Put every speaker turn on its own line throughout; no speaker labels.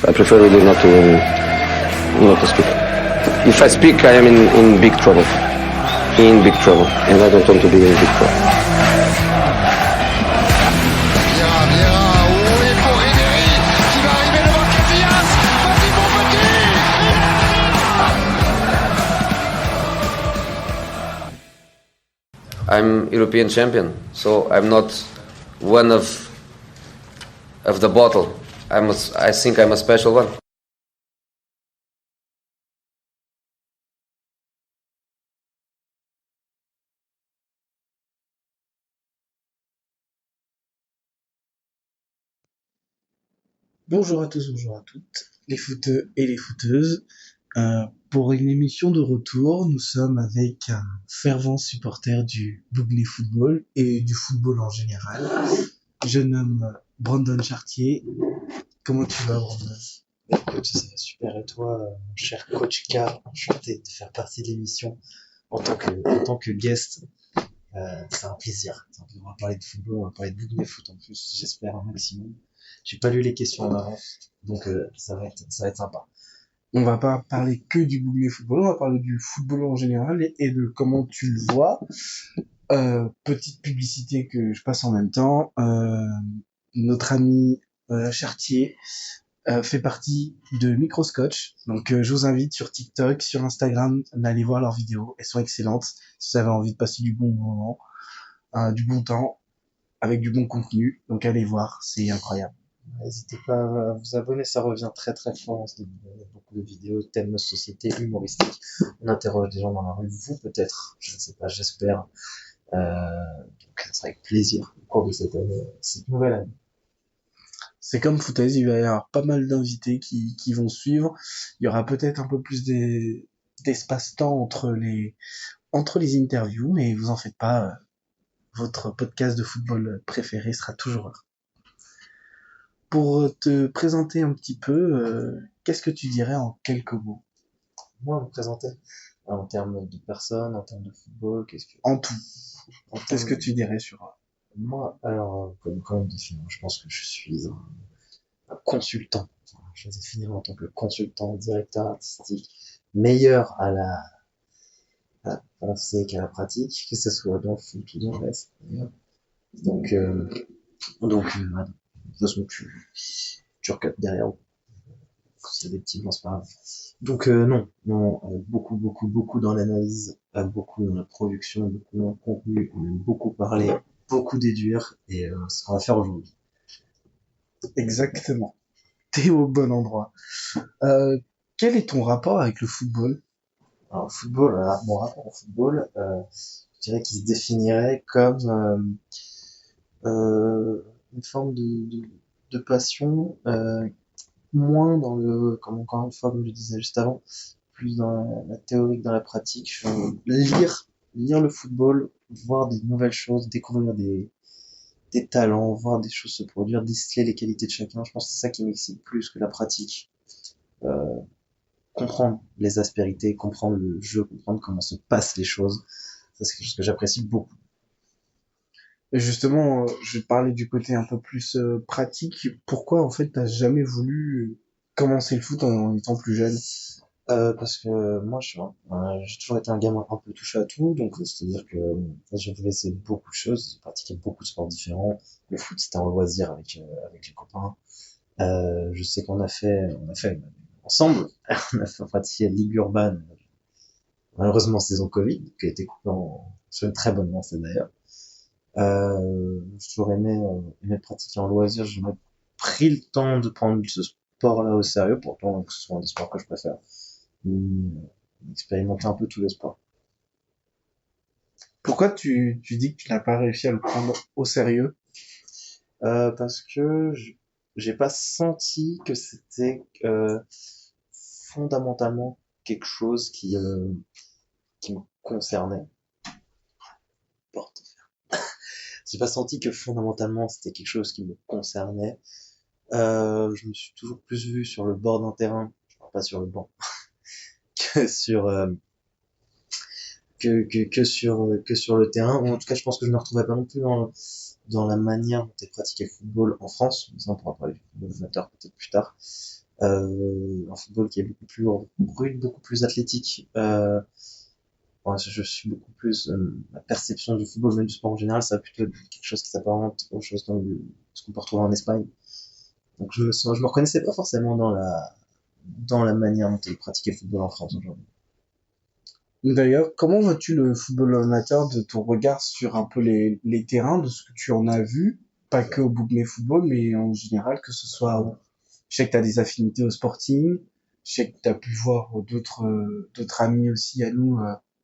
I prefer really not to speak. If I speak, I am in big trouble. In big trouble. And I don't want to be in big trouble.
Vieira, oui pour Ribéry, qui va arriver devant Casillas. Vas-y mon petit.
I'm European champion, so I'm not one of the bottle. I think I'm a special one.
Bonjour à tous, bonjour à toutes, les footeux et les footeuses. Pour une émission de retour, nous sommes avec un fervent supporter du Bougnay Football et du football en général. Je nomme Brandon Chartier. Comment tu vas, Brandon?
Écoute, ça va super, et toi, mon cher coach K, enchanté de faire partie de l'émission en tant que guest. C'est un plaisir. On va parler de football, on va parler de Bougnay Foot en plus, j'espère un maximum. J'ai pas lu les questions en avance, donc ça va être sympa.
On va pas parler que du Bougnay Football, on va parler du football en général et de comment tu le vois. Petite publicité que je passe en même temps. Notre ami Chartier fait partie de Microscotch. Donc je vous invite sur TikTok, sur Instagram, d'aller voir leurs vidéos. Elles sont excellentes. Si vous avez envie de passer du bon moment, du bon temps, avec du bon contenu. Donc allez voir, c'est incroyable.
N'hésitez pas à vous abonner, ça revient très très fort en ce moment. Il y a beaucoup de vidéos, thèmes de société, humoristiques. On interroge des gens dans la rue, vous peut-être, je ne sais pas, j'espère. Donc ça sera avec plaisir au cours de cette nouvelle année.
C'est comme Foutaise, il va y avoir pas mal d'invités qui vont suivre. Il y aura peut-être un peu plus d'espace-temps entre les interviews, mais vous en faites pas, votre podcast de football préféré sera toujours là. Pour te présenter un petit peu, qu'est-ce que tu dirais en quelques mots?
Moi, me présenter en termes de personnes, en termes de football,
En tout. Qu'est-ce que tu dirais sur...
Moi, alors, comme me définir, je pense que je suis un consultant. Je vais définir en tant que consultant, directeur artistique, meilleur à la pensée qu'à la pratique, que ce soit dans le foot ou dans le reste. Donc, voilà. De toute façon, tu regardes derrière. S'il y a des petits blancs, c'est pas grave. Donc, non, beaucoup dans l'analyse, beaucoup dans la production, beaucoup dans le contenu, on aime beaucoup parler, beaucoup déduire, et c'est ce qu'on va faire aujourd'hui.
Exactement. T'es au bon endroit. Quel est ton rapport avec le football?
Alors, mon rapport au football, je dirais qu'il se définirait comme une forme de passion, moins dans comme encore une fois, comme je disais juste avant, plus dans la théorie que dans la pratique. Lire le football, voir des nouvelles choses, découvrir des talents, voir des choses se produire, déceler les qualités de chacun. Je pense que c'est ça qui m'excite plus que la pratique. Comprendre les aspérités, comprendre le jeu, comprendre comment se passent les choses. Ça, c'est quelque chose que j'apprécie beaucoup.
Justement, je vais te parler du côté un peu plus pratique. Pourquoi, en fait, t'as jamais voulu commencer le foot en étant plus jeune?
Parce que moi, j'ai toujours été un gamin un peu touché à tout, donc c'est-à-dire que je voulais essayer beaucoup de choses, j'ai pratiqué beaucoup de sports différents. Le foot, c'était un loisir avec les copains. Je sais qu'on a fait ensemble, on a fait pratiquer la Ligue urbaine, malheureusement saison Covid, qui a été coupée sur une très bonne lancée d'ailleurs. J'ai toujours aimé pratiquer en loisir, j'ai jamais pris le temps de prendre ce sport-là au sérieux, pourtant que ce soit un des sports que je préfère. Expérimenter un peu tous les sports.
Pourquoi tu dis que tu n'as pas réussi à le prendre au sérieux?
Parce que j'ai pas senti que c'était fondamentalement quelque chose qui me concernait. J'ai pas senti que fondamentalement c'était quelque chose qui me concernait. Je me suis toujours plus vu sur le bord d'un terrain, je parle pas sur le banc, que sur que sur le terrain. Ou en tout cas, je pense que je ne me retrouvais pas non plus dans la manière dont est pratiqué le football en France. Mais ça, on pourra parler du football amateur peut-être plus tard. Un football qui est beaucoup plus brut, beaucoup plus athlétique. Ouais, je suis beaucoup plus ma perception du football, même du sport en général, ça va plutôt être quelque chose qui s'apparente aux choses ce qu'on peut retrouver en Espagne. Donc je me reconnaissais pas forcément dans la manière dont est pratiqué le football en France aujourd'hui.
D'ailleurs, comment vois-tu le football amateur de ton regard sur un peu les terrains, de ce que tu en as vu, pas que au Bougmé Football, mais en général, que ce soit, je sais que tu as des affinités au Sporting, je sais que tu as pu voir d'autres amis aussi à nous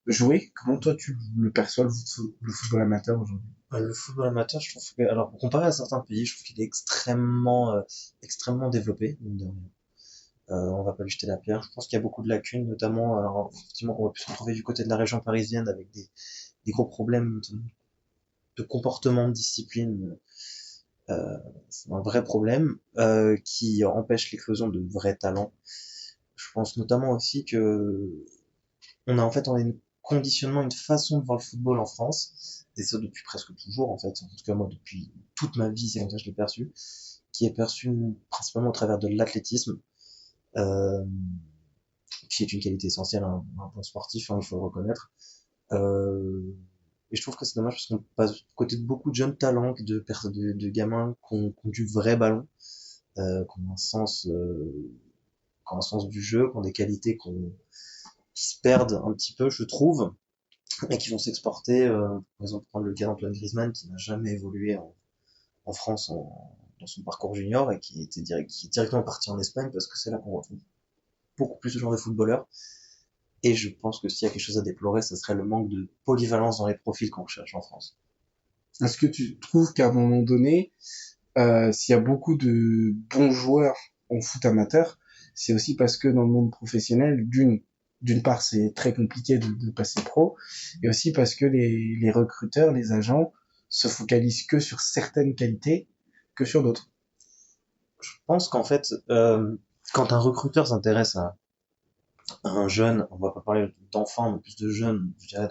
jouer. Comment toi tu le perçois le football amateur aujourd'hui?
Le football amateur, je trouve que, alors comparé à certains pays, je trouve qu'il est extrêmement développé, mine de rien. On va pas lui jeter la pierre. Je pense qu'il y a beaucoup de lacunes, notamment, alors, effectivement, qu'on va plus se retrouver du côté de la région parisienne avec des gros problèmes de comportement, de discipline. C'est un vrai problème qui empêche l'éclosion de vrais talents. Je pense notamment aussi que on a un conditionnement, une façon de voir le football en France, et ça depuis presque toujours en fait, en tout cas moi depuis toute ma vie, c'est comme ça que je l'ai perçu, qui est perçu principalement au travers de l'athlétisme, euh, qui est une qualité essentielle à un bon sportif, hein, il faut le reconnaître. Euh, et je trouve que c'est dommage parce qu'on passe à côté de beaucoup de jeunes talents, de gamins qui ont du vrai ballon, qui ont un sens du jeu, qui ont des qualités qui se perdent un petit peu, je trouve, et qui vont s'exporter. Par exemple, prendre le cas d'Antoine Griezmann qui n'a jamais évolué en France dans son parcours junior et qui est directement parti en Espagne parce que c'est là qu'on retrouve beaucoup plus ce genre de footballeurs. Et je pense que s'il y a quelque chose à déplorer, ce serait le manque de polyvalence dans les profils qu'on recherche en France.
Est-ce que tu trouves qu'à un moment donné, s'il y a beaucoup de bons joueurs en foot amateur, c'est aussi parce que dans le monde professionnel, d'une part, c'est très compliqué de passer pro, et aussi parce que les recruteurs, les agents, se focalisent que sur certaines qualités que sur d'autres.
Je pense qu'en fait, quand un recruteur s'intéresse à un jeune, on va pas parler d'enfants, mais plus de jeunes, je dirais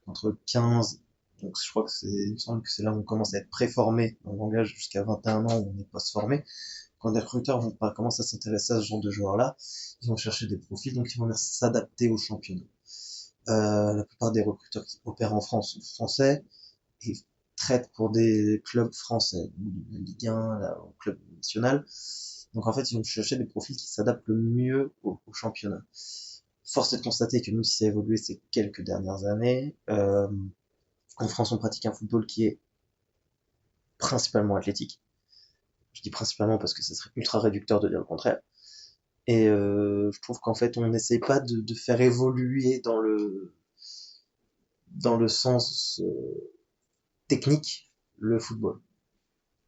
entre 15, donc je crois que il me semble que c'est là où on commence à être préformé dans le langage jusqu'à 21 ans où on est post-formé. Quand des recruteurs vont pas commencer à s'intéresser à ce genre de joueurs-là, ils vont chercher des profils, donc ils vont s'adapter au championnat. La plupart des recruteurs qui opèrent en France sont français et traitent pour des clubs français, la Ligue 1, au club national. Donc en fait, ils vont chercher des profils qui s'adaptent le mieux au championnat. Force est de constater que même si ça a évolué ces quelques dernières années, en France, on pratique un football qui est principalement athlétique. Je dis principalement parce que ça serait ultra réducteur de dire le contraire. Et je trouve qu'en fait, on n'essaie pas de faire évoluer dans le sens technique le football.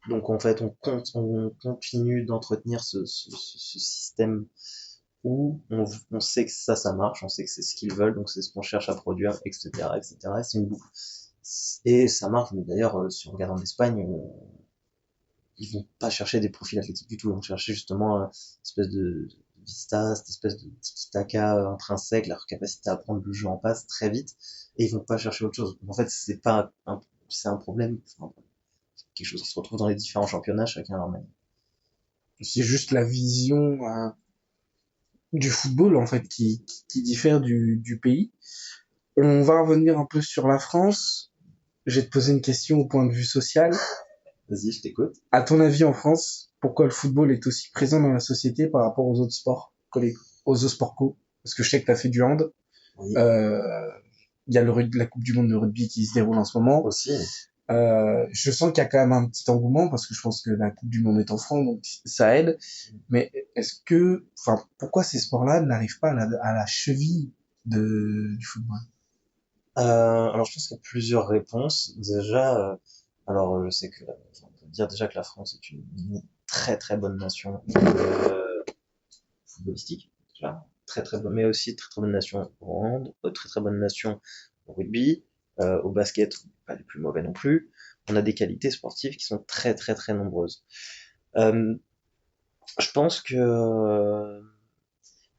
Donc en fait, on continue d'entretenir ce système où on sait que ça marche, on sait que c'est ce qu'ils veulent, donc c'est ce qu'on cherche à produire, etc., etc. Et c'est une boucle. Et ça marche, mais d'ailleurs, si on regarde en Espagne, ils vont pas chercher des profils athlétiques du tout, ils vont chercher justement une espèce de vista, cette espèce de tiki-taka intrinsèque, leur capacité à prendre le jeu en passe très vite, et ils vont pas chercher autre chose. En fait, c'est un problème, enfin, quelque chose qui se retrouve dans les différents championnats, chacun à leur manière.
C'est juste la vision du football en fait qui diffère du pays. On va revenir un peu sur la France. Je vais te poser une question au point de vue social.
Vas-y, je t'écoute.
À ton avis, en France, pourquoi le football est aussi présent dans la société par rapport aux autres sports, aux autres sports co? Parce que je sais que tu as fait du hand.
Oui.
Il y a la Coupe du Monde de rugby qui se déroule en ce moment.
Aussi.
Je sens qu'il y a quand même un petit engouement parce que je pense que la Coupe du Monde est en France, donc ça aide. Mais pourquoi ces sports-là n'arrivent pas à la cheville du football?
Alors je pense qu'il y a plusieurs réponses. Déjà, alors je sais que on peut dire déjà que la France est une très très bonne nation footballistique, déjà, très très bonne, mais aussi très très bonne nation au hand, très très bonne nation au rugby, au basket, pas les plus mauvais non plus. On a des qualités sportives qui sont très très très nombreuses. Euh, je pense que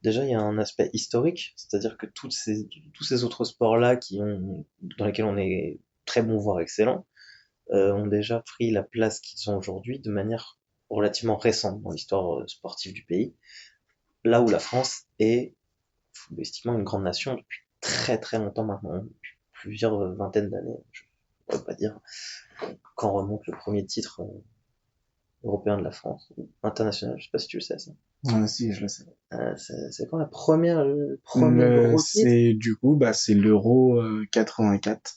déjà il y a un aspect historique, c'est-à-dire que tous ces autres sports-là dans lesquels on est très bon voire excellent, ont déjà pris la place qu'ils ont aujourd'hui de manière relativement récente dans l'histoire sportive du pays. là où la France est footballistiquement une grande nation depuis très très longtemps maintenant, depuis plusieurs vingtaines d'années. Je ne pourrais pas dire quand remonte le premier titre européen de la France, ou international, je sais pas si tu le sais ça.
Si, je le sais.
C'est quand la première, le premier gros titre?
C'est du coup, c'est l'Euro 84.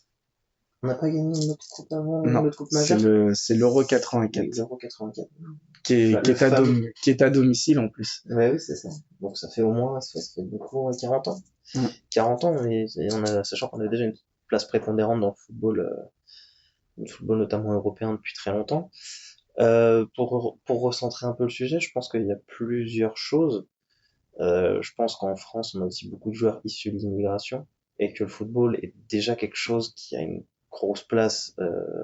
On n'a pas gagné une autre coupe avant, une
Non,
autre coupe
c'est
majeure?
l'Euro 84
L'Euro 84.
qui est à domicile en plus.
Ouais, oui, c'est ça. Donc ça fait au moins, ça fait beaucoup, 40 ans.
Mm.
40 ans, et sachant qu'on avait déjà une place prépondérante dans le football notamment européen depuis très longtemps. Pour recentrer un peu le sujet, je pense qu'il y a plusieurs choses. Je pense qu'en France, on a aussi beaucoup de joueurs issus de l'immigration, et que le football est déjà quelque chose qui a une grosse place,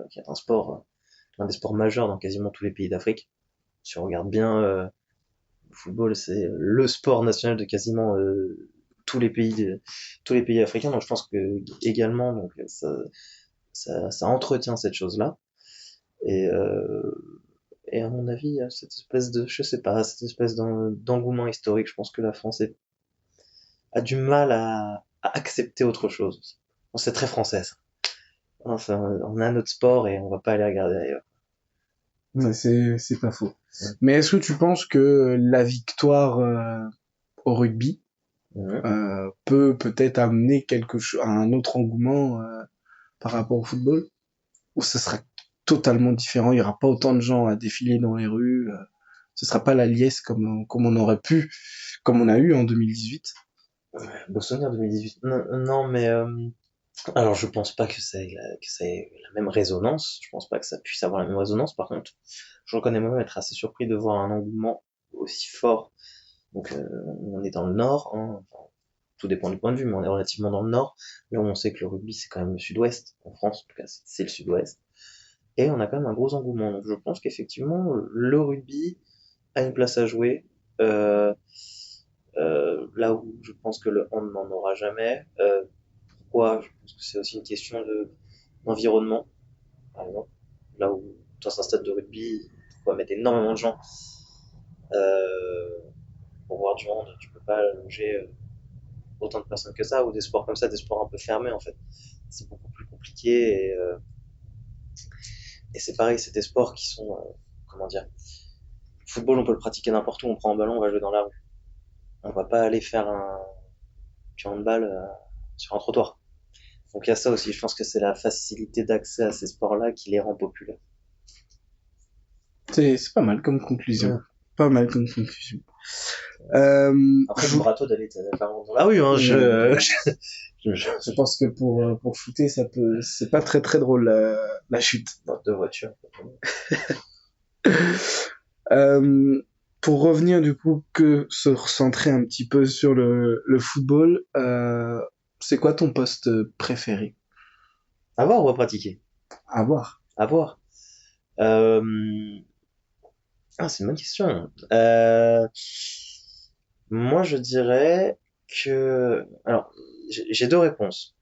qui est un des sports majeurs dans quasiment tous les pays d'Afrique. Si on regarde bien, le football, c'est le sport national de quasiment tous les pays africains. Donc je pense que également, donc ça entretient cette chose-là. Et, et à mon avis, il y a cette espèce de, je sais pas, cette espèce d'engouement historique. Je pense que la France a du mal à accepter autre chose. Bon, c'est très français, ça. Enfin, on a notre sport et on va pas aller regarder ailleurs.
Ouais, c'est pas faux.
Ouais.
Mais est-ce que tu penses que la victoire au rugby
Mhm.
peut peut-être amener quelque chose, un autre engouement par rapport au football? Ou ce sera totalement différent, il y aura pas autant de gens à défiler dans les rues, ce sera pas la liesse comme on aurait pu, comme on a eu en 2018.
Beau souvenir 2018. Non, non, mais alors je pense pas que ça ait la même résonance. Je pense pas que ça puisse avoir la même résonance. Par contre, je reconnais moi-même être assez surpris de voir un engouement aussi fort. Donc on est dans le nord, hein. Enfin, tout dépend du point de vue, mais on est relativement dans le nord. Là où on sait que le rugby c'est quand même le sud-ouest, en France en tout cas c'est le sud-ouest. Et on a quand même un gros engouement. Donc je pense qu'effectivement le rugby a une place à jouer. Euh, Là où je pense que le hand n'en aura jamais. Pourquoi? Je pense que c'est aussi une question d'environnement, par exemple. Là où dans un stade de rugby, pourquoi mettre énormément de gens euh, pour voir du hand, tu peux pas loger autant de personnes que ça, ou des sports comme ça, des sports un peu fermés en fait. C'est beaucoup plus compliqué et c'est pareil, c'est des sports qui sont, comment dire, le football on peut le pratiquer n'importe où, on prend un ballon, on va jouer dans la rue. On va pas aller faire du handball sur un trottoir. Donc il y a ça aussi, je pense que c'est la facilité d'accès à ces sports-là qui les rend populaires.
C'est pas mal comme conclusion.
Ouais.
Pas mal comme conclusion.
Après,
je,
le râteau d'aller dans la rue, hein,
je pense que pour shooter, c'est pas très très drôle la chute.
dans deux voitures.
Pour revenir du coup que se recentrer un petit peu sur le football, c'est quoi ton poste préféré
À voir ou à pratiquer?
à voir?
À voir. C'est une bonne question. Moi, je dirais que... Alors, j'ai deux réponses.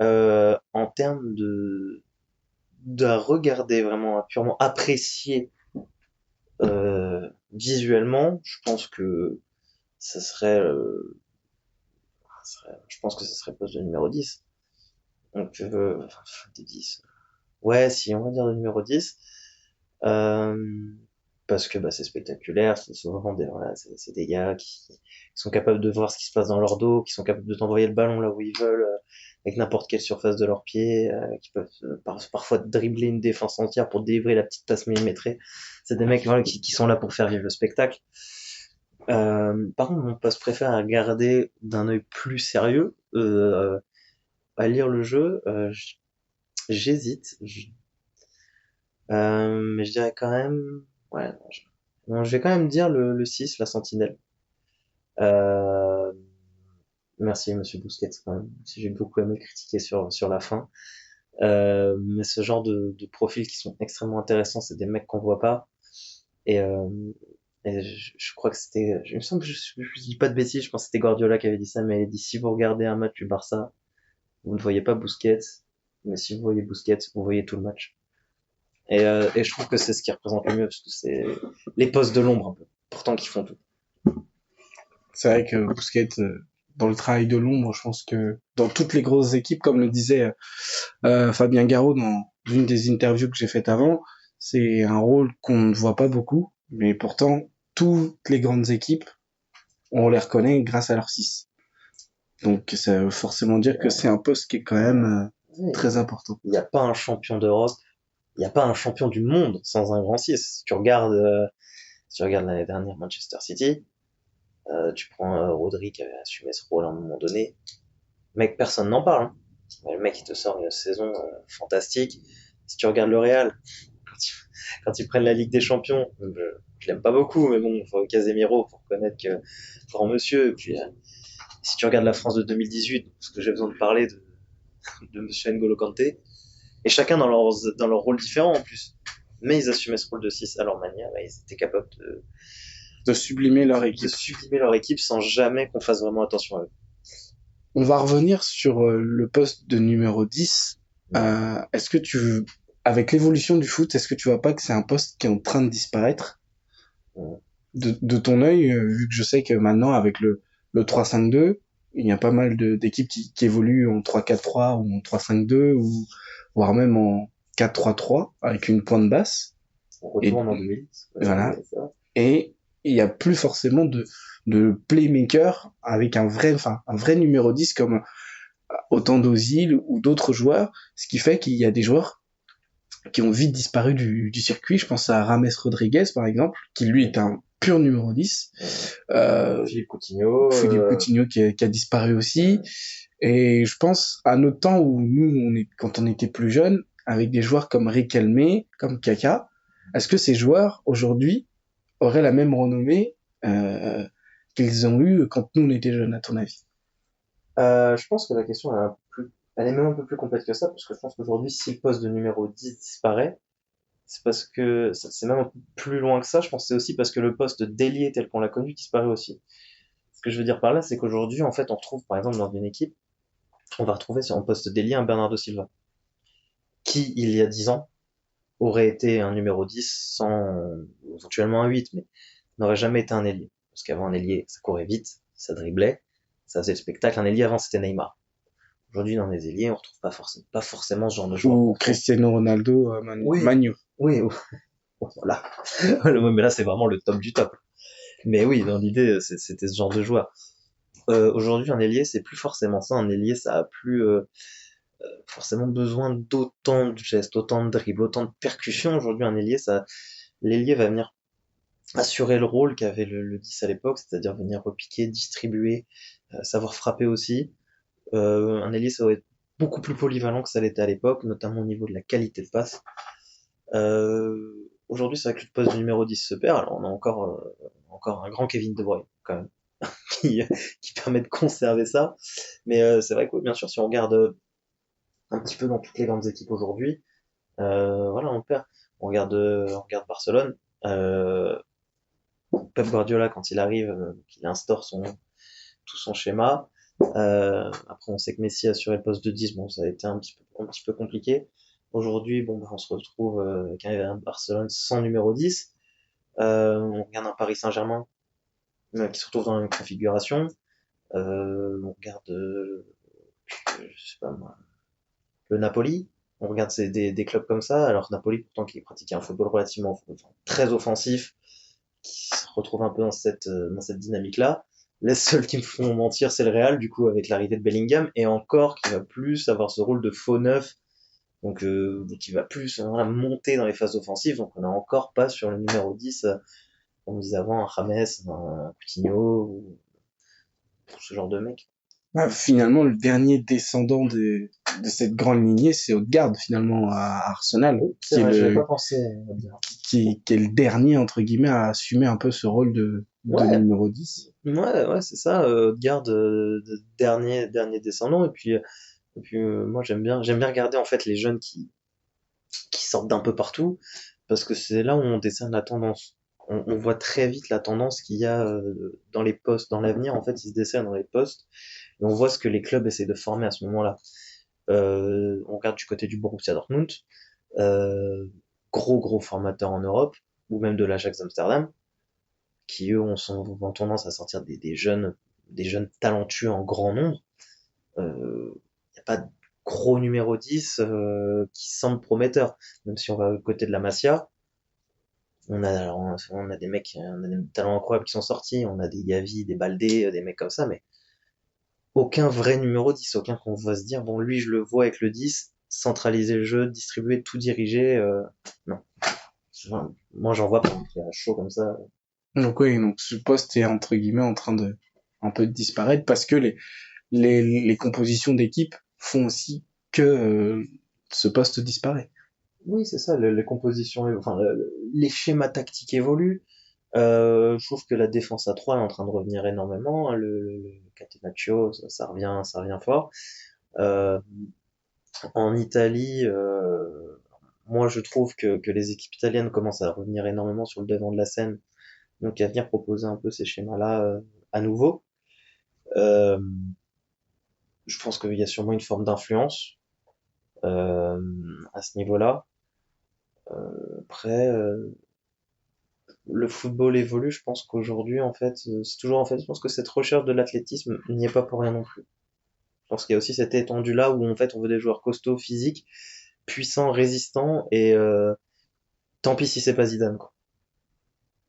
En termes de regarder vraiment, à purement apprécier visuellement, je pense que ça serait, je pense que ce serait le poste de numéro 10. Donc, enfin, des 10. Ouais, si on va dire le numéro 10. Euh, Parce que c'est spectaculaire, c'est souvent voilà, c'est des gars qui sont capables de voir ce qui se passe dans leur dos, qui sont capables de t'envoyer le ballon là où ils veulent, avec n'importe quelle surface de leurs pieds, qui peuvent parfois dribbler une défense entière pour délivrer la petite passe millimétrée. C'est des mecs voilà, qui sont là pour faire vivre le spectacle. Par contre, mon poste préféré à regarder d'un œil plus sérieux, à lire le jeu, j'hésite. Mais je dirais quand même, ouais, non, je vais quand même dire le 6, la sentinelle. Euh, Merci Monsieur Busquets quand même, si j'ai beaucoup aimé critiquer sur la fin. Mais ce genre de profils qui sont extrêmement intéressants, c'est des mecs qu'on voit pas. Et, euh, et je crois que c'était, il me semble que je dis pas de bêtises, je pense que c'était Guardiola qui avait dit ça, mais il a dit si vous regardez un match du Barça, vous ne voyez pas Busquets, mais si vous voyez Busquets, vous voyez tout le match. Et je trouve que c'est ce qui représente le mieux, parce que c'est les postes de l'ombre, un peu, pourtant qui font tout.
C'est vrai que Busquets, dans le travail de l'ombre, je pense que dans toutes les grosses équipes, comme le disait Fabien Garot dans une des interviews que j'ai faites avant, c'est un rôle qu'on ne voit pas beaucoup, mais pourtant, toutes les grandes équipes, on les reconnaît grâce à leur 6. Donc ça veut forcément dire que c'est un poste qui est quand même
Oui.
très important.
Il n'y a pas un champion d'Europe, il n'y a pas un champion du monde sans un grand 6. Si tu regardes l'année dernière Manchester City, tu prends Rodri qui avait assumé ce rôle à un moment donné. Mec, personne n'en parle. Hein. Le mec, il te sort une saison fantastique. Si tu regardes le Real, quand ils prennent la Ligue des Champions, je l'aime pas beaucoup, mais bon, faut Casemiro pour connaître que grand monsieur. Et puis, si tu regardes la France de 2018, parce que j'ai besoin de parler de monsieur N'Golo Kanté, et chacun dans leur rôle différent en plus. Mais ils assumaient ce rôle de 6 à leur manière, et ils étaient capables
De sublimer leur
de
équipe.
sublimer leur équipe sans jamais qu'on fasse vraiment attention à eux.
On va revenir sur le poste de numéro 10. Est-ce que avec l'évolution du foot, est-ce que tu vois pas que c'est un poste qui est en train de disparaître
Ouais.
de ton œil, vu que je sais que maintenant, avec le 3-5-2, il y a pas mal d'équipes qui évoluent en 3-4-3 ou en 3-5-2 ou voire même en 4-3-3 avec une pointe basse.
On retourne en 2010.
Voilà.
C'est ça.
Et il y a plus forcément de playmaker avec un vrai numéro 10 comme autant d'Ozil ou d'autres joueurs, ce qui fait qu'il y a des joueurs qui ont vite disparu du circuit. Je pense à Rames Rodriguez, par exemple, qui lui est un pur numéro 10.
Philippe Coutinho.
Philippe Coutinho qui a disparu aussi. Et je pense à notre temps où nous, quand on était plus jeunes, avec des joueurs comme Riquelme, comme Kaka, est-ce que ces joueurs, aujourd'hui, auraient la même renommée qu'ils ont eu quand nous, on était jeunes, à ton avis?
Je pense que la question elle est même un peu plus complète que ça, parce que je pense qu'aujourd'hui, si le poste de numéro 10 disparaît, c'est parce que c'est même un peu plus loin que ça. Je pense que c'est aussi parce que le poste d'ailier tel qu'on l'a connu disparaît aussi. Ce que je veux dire par là, c'est qu'aujourd'hui, en fait, on retrouve, par exemple, dans une équipe, on va retrouver sur un poste d'ailier un Bernardo Silva, qui, il y a 10 ans, aurait été un numéro 10 éventuellement un 8, mais n'aurait jamais été un ailier. Parce qu'avant, un ailier, ça courait vite, ça driblait, ça faisait le spectacle. Un ailier avant, c'était Neymar. Aujourd'hui, dans les ailiers, on retrouve pas forcément ce genre de joueur.
Ou Cristiano Ronaldo,
Oui.
Manu.
Oui, voilà. Mais là, c'est vraiment le top du top. Mais oui, dans l'idée, c'était ce genre de joueur. Aujourd'hui, un ailier, c'est plus forcément ça. Un ailier, ça a plus forcément besoin d'autant de gestes, autant de dribbles, autant de percussions. Aujourd'hui, un ailier, l'ailier va venir assurer le rôle qu'avait le 10 à l'époque, c'est-à-dire venir repiquer, distribuer, savoir frapper aussi. Un ailier, ça va être beaucoup plus polyvalent que ça l'était à l'époque, notamment au niveau de la qualité de passe. Aujourd'hui, c'est vrai que le poste de numéro 10 se perd. Alors, on a encore un grand Kevin De Bruyne, quand même, qui permet de conserver ça. Mais c'est vrai que, bien sûr, si on regarde un petit peu dans toutes les grandes équipes aujourd'hui, voilà, on perd. On regarde Barcelone. Pep Guardiola, quand il arrive, il instaure tout son schéma. Après, on sait que Messi a assuré le poste de 10. Bon, ça a été un petit peu compliqué. Aujourd'hui, bon, on se retrouve avec un Barcelone sans numéro 10. On regarde un Paris Saint-Germain qui se retrouve dans la même configuration. On regarde, je sais pas moi, le Napoli. On regarde des clubs comme ça. Alors Napoli, pourtant, qui pratiquait un football relativement très offensif, qui se retrouve un peu dans cette dynamique-là. Les seuls qui me font mentir, c'est le Real, du coup, avec l'arrivée de Bellingham, et encore qui va plus avoir ce rôle de faux neuf, donc qui va plus monter dans les phases offensives, donc on n'a encore pas sur le numéro 10, comme on disait avant, un James, un Coutinho, ou ce genre de mec.
Finalement, le dernier descendant de cette grande lignée, c'est Odegaard, finalement, à Arsenal,
C'est vrai, j'avais pas pensé à dire.
qui est le dernier, entre guillemets, à assumer un peu ce rôle de numéro 10.
Ouais, c'est ça, Odegaard, dernier descendant, et puis moi j'aime bien regarder en fait les jeunes qui sortent d'un peu partout, parce que c'est là où on décerne la tendance. On voit très vite la tendance qu'il y a dans les postes, dans l'avenir, en fait, ils se décernent dans les postes, et on voit ce que les clubs essaient de former à ce moment-là. On regarde du côté du Borussia Dortmund, gros formateur en Europe, ou même de l'Ajax d'Amsterdam, qui eux ont tendance à sortir des jeunes talentueux en grand nombre. Il n'y a pas de gros numéro 10 qui semble prometteur. Même si on va à côté de la Masia, on a des mecs, on a des talents incroyables qui sont sortis, on a des Gavi, des Baldé, des mecs comme ça, mais aucun vrai numéro 10, aucun qu'on va se dire, bon, lui, je le vois avec le 10, centraliser le jeu, distribuer, tout diriger, non. Moi, j'en vois pas, à chaud comme ça.
Donc oui, donc ce poste est entre guillemets en train de un peu de disparaître parce que les compositions d'équipe font aussi que ce poste disparaît.
Oui, c'est ça, les compositions, enfin, les schémas tactiques évoluent. Je trouve que la défense à 3 est en train de revenir énormément, hein. Le Catenaccio, ça revient fort. Euh, En Italie, moi je trouve que les équipes italiennes commencent à revenir énormément sur le devant de la scène, donc à venir proposer un peu ces schémas-là à nouveau. Euh, je pense qu'il y a sûrement une forme d'influence euh, à ce niveau-là. Après, le football évolue. Je pense qu'aujourd'hui, en fait, c'est toujours en fait, je pense que cette recherche de l'athlétisme n'y est pas pour rien non plus. Je pense qu'il y a aussi cette étendue-là où en fait on veut des joueurs costauds, physiques, puissants, résistants et tant pis si c'est pas Zidane, quoi.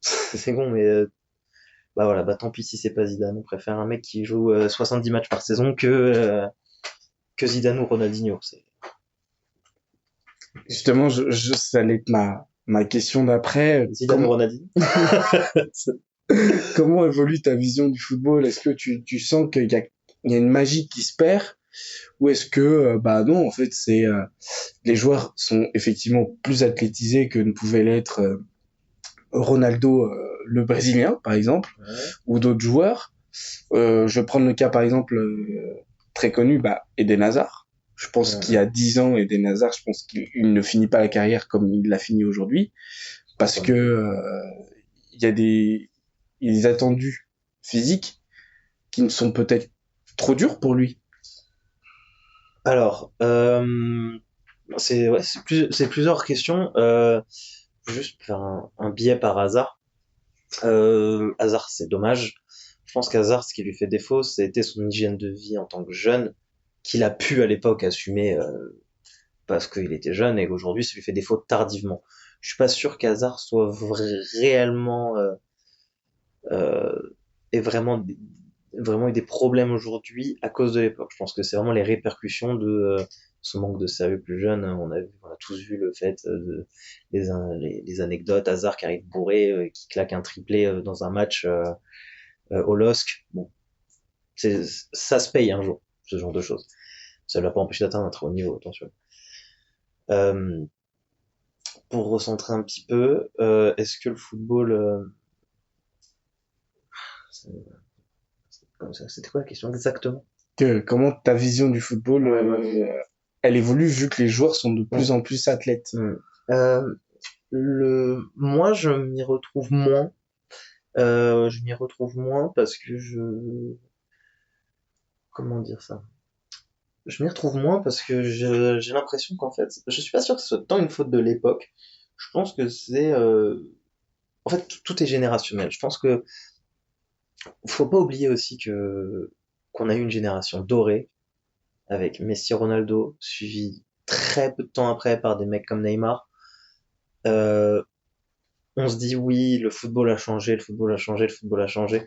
C'est con, mais bah voilà, bah tant pis si c'est pas Zidane. On préfère un mec qui joue 70 matchs par saison que Zidane ou Ronaldinho.
Justement, ça allait être ma question d'après.
Zidane ou Ronaldinho.
Comment évolue ta vision du football? Est-ce que tu sens il y a une magie qui se perd? Ou est-ce que, bah non, en fait, les joueurs sont effectivement plus athlétisés que ne pouvait l'être Ronaldo, le Brésilien, par exemple,
Ouais.
ou d'autres joueurs. Je vais prendre le cas, par exemple, très connu, bah, Eden Hazard. Je pense
Ouais.
qu'il y a 10 ans, Eden Hazard, je pense qu'il ne finit pas la carrière comme il l'a fini aujourd'hui, parce que il y a des attendus physiques qui ne sont peut-être trop durs pour lui.
Alors, c'est plusieurs questions. Juste faire un biais par hasard. Hazard, c'est dommage. Je pense qu'Hazard, ce qui lui fait défaut, c'était son hygiène de vie en tant que jeune, qu'il a pu à l'époque assumer parce qu'il était jeune et qu'aujourd'hui, ça lui fait défaut tardivement. Je suis pas sûr qu'Hazard soit réellement ait vraiment eu des problèmes aujourd'hui à cause de l'époque. Je pense que c'est vraiment les répercussions de ce manque de sérieux plus jeune. On a tous vu le fait les anecdotes, Hazard qui arrive bourré, qui claque un triplé dans un match au LOSC. Bon, ça se paye un jour, ce genre de choses. Ça ne l'a pas empêché d'atteindre un très haut niveau, attention. Euh, pour recentrer un petit peu, est-ce que le football, c'était quoi la question exactement?
Comment ta vision du football, elle évolue vu que les joueurs sont de plus en plus athlètes.
Euh, moi, je m'y retrouve moins. Je m'y retrouve moins parce que comment dire ça? Je m'y retrouve moins parce que j'ai l'impression qu'en fait, je suis pas sûr que ce soit tant une faute de l'époque. Je pense que en fait, tout est générationnel. Je pense que faut pas oublier aussi qu'on a eu une génération dorée avec Messi, Ronaldo, suivi très peu de temps après par des mecs comme Neymar. Euh, on se dit oui, le football a changé, le football a changé, le football a changé.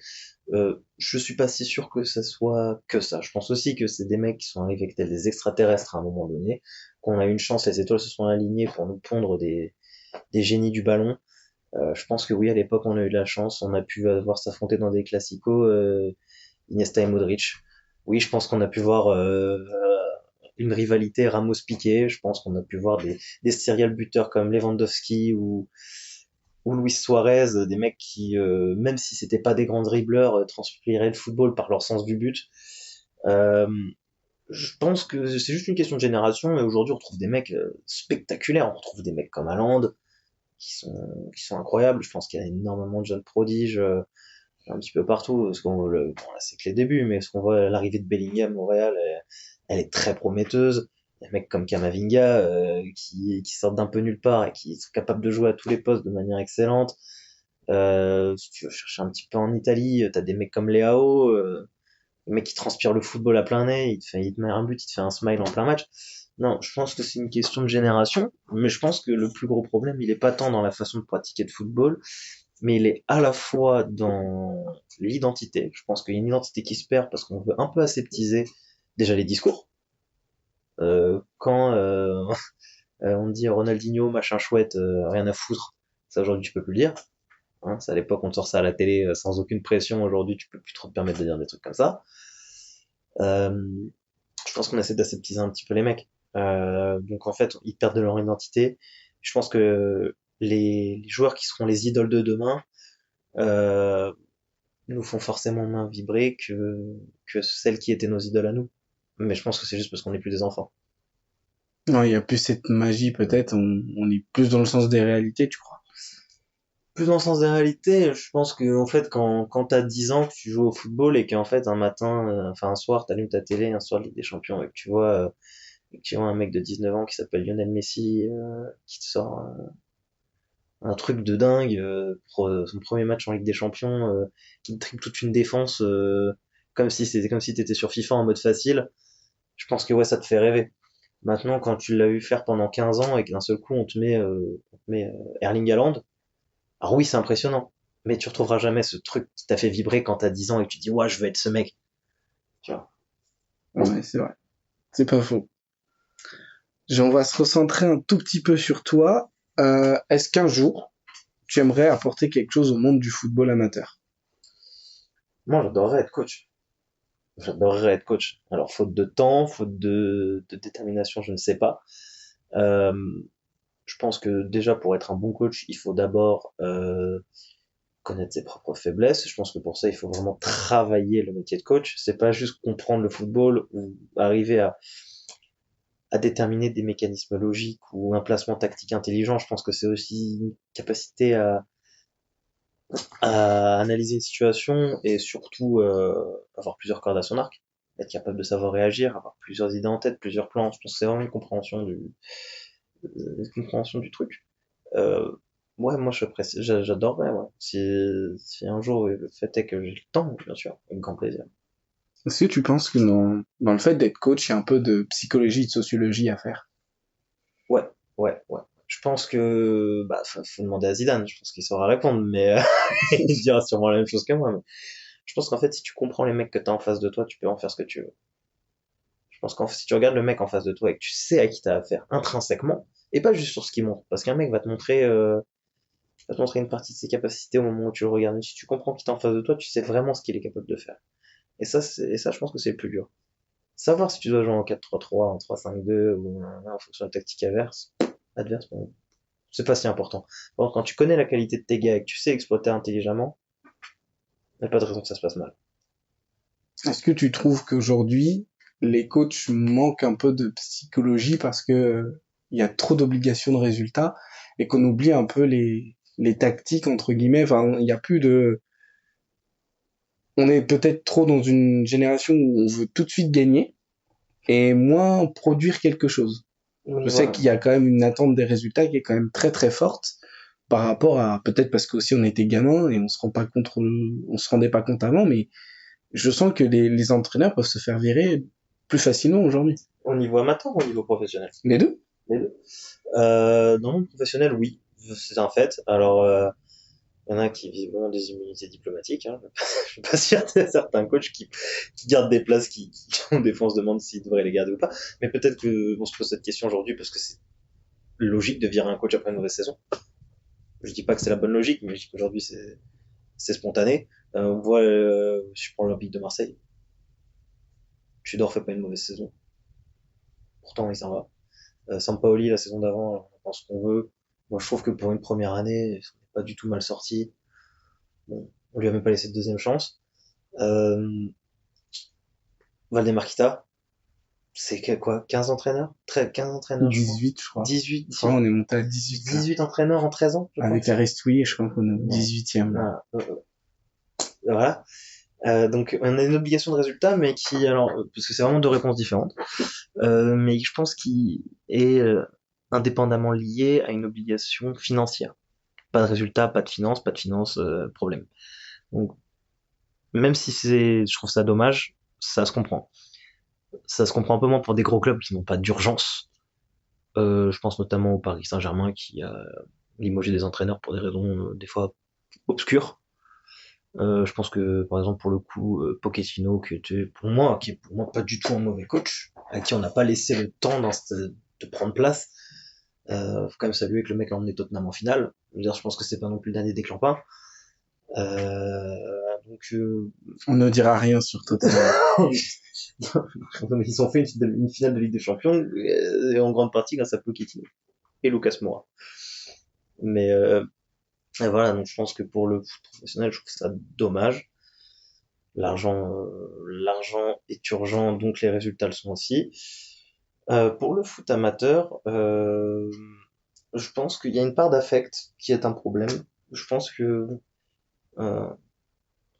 Je suis pas si sûr que ça soit que ça. Je pense aussi que c'est des mecs qui sont arrivés tels des extraterrestres à un moment donné, qu'on a eu une chance, les étoiles se sont alignées pour nous pondre des génies du ballon. Je pense que oui, à l'époque, on a eu de la chance, on a pu voir s'affronter dans des classicos Iniesta et Modric. Oui, je pense qu'on a pu voir une rivalité Ramos-Piqué. Je pense qu'on a pu voir des serial buteurs comme Lewandowski ou Luis Suarez, des mecs qui, même si c'était pas des grands dribbleurs, transpiraient le football par leur sens du but. Euh, je pense que c'est juste une question de génération, et aujourd'hui on retrouve des mecs spectaculaires. On retrouve des mecs comme Haaland, qui sont incroyables. Je pense qu'il y a énormément de jeunes prodiges un petit peu partout. Bon, là, c'est que les débuts, mais ce qu'on voit l'arrivée de Bellingham au Real, elle est très prometteuse. Il y a des mecs comme Kamavinga qui sortent d'un peu nulle part et qui sont capables de jouer à tous les postes de manière excellente. Si tu veux chercher un petit peu en Italie, t'as des mecs comme Leao, le mec qui transpire le football à plein nez, il te met un but, il te fait un smile en plein match. Non, je pense que c'est une question de génération, mais je pense que le plus gros problème, il est pas tant dans la façon de pratiquer le football, mais il est à la fois dans l'identité. Je pense qu'il y a une identité qui se perd parce qu'on veut un peu aseptiser déjà les discours. Quand on dit Ronaldinho, machin chouette, rien à foutre, ça aujourd'hui tu peux plus le dire. Hein, c'est à l'époque on te sort ça à la télé sans aucune pression. Aujourd'hui tu peux plus trop te permettre de dire des trucs comme ça. Euh, je pense qu'on essaie d'aseptiser un petit peu les mecs. Donc en fait ils perdent de leur identité. Je pense que les joueurs qui seront les idoles de demain euh, nous font forcément moins vibrer que celles qui étaient nos idoles à nous. Mais je pense que c'est juste parce qu'on n'est plus des enfants.
Non, il y a plus cette magie, peut-être. On est plus dans le sens des réalités, tu crois?
Plus dans le sens des réalités, je pense que en fait quand t'as 10 ans que tu joues au football et qu'en fait un matin, enfin un soir t'allumes ta télé, un soir de Ligue des Champions et que tu vois un mec de 19 ans qui s'appelle Lionel Messi qui te sort un truc de dingue pour son premier match en Ligue des Champions, qui te triple toute une défense comme si t'étais sur FIFA en mode facile. Je pense que ouais ça te fait rêver. Maintenant quand tu l'as vu faire pendant 15 ans et que d'un seul coup on te met Erling Haaland. Alors oui, c'est impressionnant, mais tu retrouveras jamais ce truc qui t'a fait vibrer quand t'as 10 ans et que tu dis, ouais, je veux être ce mec. Tu vois.
Ouais, c'est vrai. C'est pas faux. On va se recentrer un tout petit peu sur toi. Est-ce qu'un jour, tu aimerais apporter quelque chose au monde du football amateur?
Moi, j'adorerais être coach. J'adorerais être coach. Alors, faute de temps, faute de détermination, je ne sais pas. Euh, je pense que déjà, pour être un bon coach, il faut d'abord connaître ses propres faiblesses. Je pense que pour ça, il faut vraiment travailler le métier de coach. C'est pas juste comprendre le football ou arriver à déterminer des mécanismes logiques ou un placement tactique intelligent. Je pense que c'est aussi une capacité à analyser une situation et surtout avoir plusieurs cordes à son arc, être capable de savoir réagir, avoir plusieurs idées en tête, plusieurs plans. Je pense que c'est vraiment une compréhension du truc. Euh, ouais, moi j'adorerais. Ouais. Si un jour le fait est que j'ai le temps, bien sûr, avec grand plaisir.
Est-ce que tu penses que dans le fait d'être coach, il y a un peu de psychologie, de sociologie à faire?
Ouais, ouais. Je pense que bah faut demander à Zidane, je pense qu'il saura répondre, mais il dira sûrement la même chose que moi. Mais je pense qu'en fait, si tu comprends les mecs que t'as en face de toi, tu peux en faire ce que tu veux. Je pense qu'en fait, si tu regardes le mec en face de toi et que tu sais à qui t'as affaire intrinsèquement, et pas juste sur ce qu'il montre, parce qu'un mec va te montrer une partie de ses capacités au moment où tu le regardes. Mais si tu comprends qui t'es en face de toi, tu sais vraiment ce qu'il est capable de faire. Et ça, je pense que c'est le plus dur. Savoir si tu dois jouer en 4-3-3, en 3-5-2 ou en fonction de la tactique adverse, bon, c'est pas si important. Par contre, quand tu connais la qualité de tes gars et que tu sais exploiter intelligemment, il n'y a pas de raison que ça se passe mal.
Est-ce que tu trouves qu'aujourd'hui, les coachs manquent un peu de psychologie parce que il y a trop d'obligations de résultats et qu'on oublie un peu les tactiques entre guillemets. Enfin, il y a plus de, on est peut-être trop dans une génération où on veut tout de suite gagner et moins produire quelque chose. Je sais
Voilà.
qu'il y a quand même une attente des résultats qui est quand même très très forte par rapport à, peut-être parce qu'aussi on était gamin et on se rendait pas compte avant, mais je sens que les entraîneurs peuvent se faire virer plus facilement aujourd'hui.
Au niveau amateur ou au niveau professionnel?
Les deux?
Les deux. Dans le monde professionnel, oui, c'est un fait. Alors, il y en a qui vivent des immunités diplomatiques. Hein. Je suis pas sûr qu'il y a certains coachs qui gardent des places qui ont des fois on se demande s'ils devraient les garder ou pas. Mais peut-être que on se pose cette question aujourd'hui parce que c'est logique de virer un coach après une mauvaise saison. Je dis pas que c'est la bonne logique, mais je dis qu'aujourd'hui c'est spontané. On voit, je prends l'Olympique de Marseille. Tudor fait pas une mauvaise saison. Pourtant, il s'en va. Sampaoli, la saison d'avant, on pense qu'on veut. Moi, je trouve que pour une première année, on n'est pas du tout mal sorti. Bon, on lui a même pas laissé de deuxième chance. Euh, Valdemar Kita, c'est quoi, 15 entraîneurs? 15 entraîneurs, je crois.
18, je crois.
18,
Je crois on est monté à 18. Là.
18 entraîneurs en 13 ans, je
Avec
crois.
Aristouille, je crois qu'on est au 18e. Là.
Voilà. Voilà. Donc on a une obligation de résultat, mais parce que c'est vraiment deux réponses différentes, mais je pense qu'il est indépendamment lié à une obligation financière. pas de résultat, pas de finances, problème. Donc, même si je trouve ça dommage, ça se comprend. Ça se comprend un peu moins pour des gros clubs qui n'ont pas d'urgence. Je pense notamment au Paris Saint-Germain qui a limogé des entraîneurs pour des raisons des fois obscures. Je pense que par exemple pour le coup Pochettino qui est pour moi pas du tout un mauvais coach, à qui on n'a pas laissé le temps de prendre place. Faut quand même saluer que le mec a emmené Tottenham en finale. Je veux dire, je pense que c'est pas non plus le dernier des clampins. Donc
On ne dira rien sur Tottenham.
ils ont fait une finale de Ligue des Champions en grande partie grâce à Pochettino et Lucas Moura. Mais et voilà, donc je pense que pour le foot professionnel, je trouve ça dommage. L'argent est urgent, donc les résultats le sont aussi. Pour le foot amateur, je pense qu'il y a une part d'affect qui est un problème. Je pense que euh,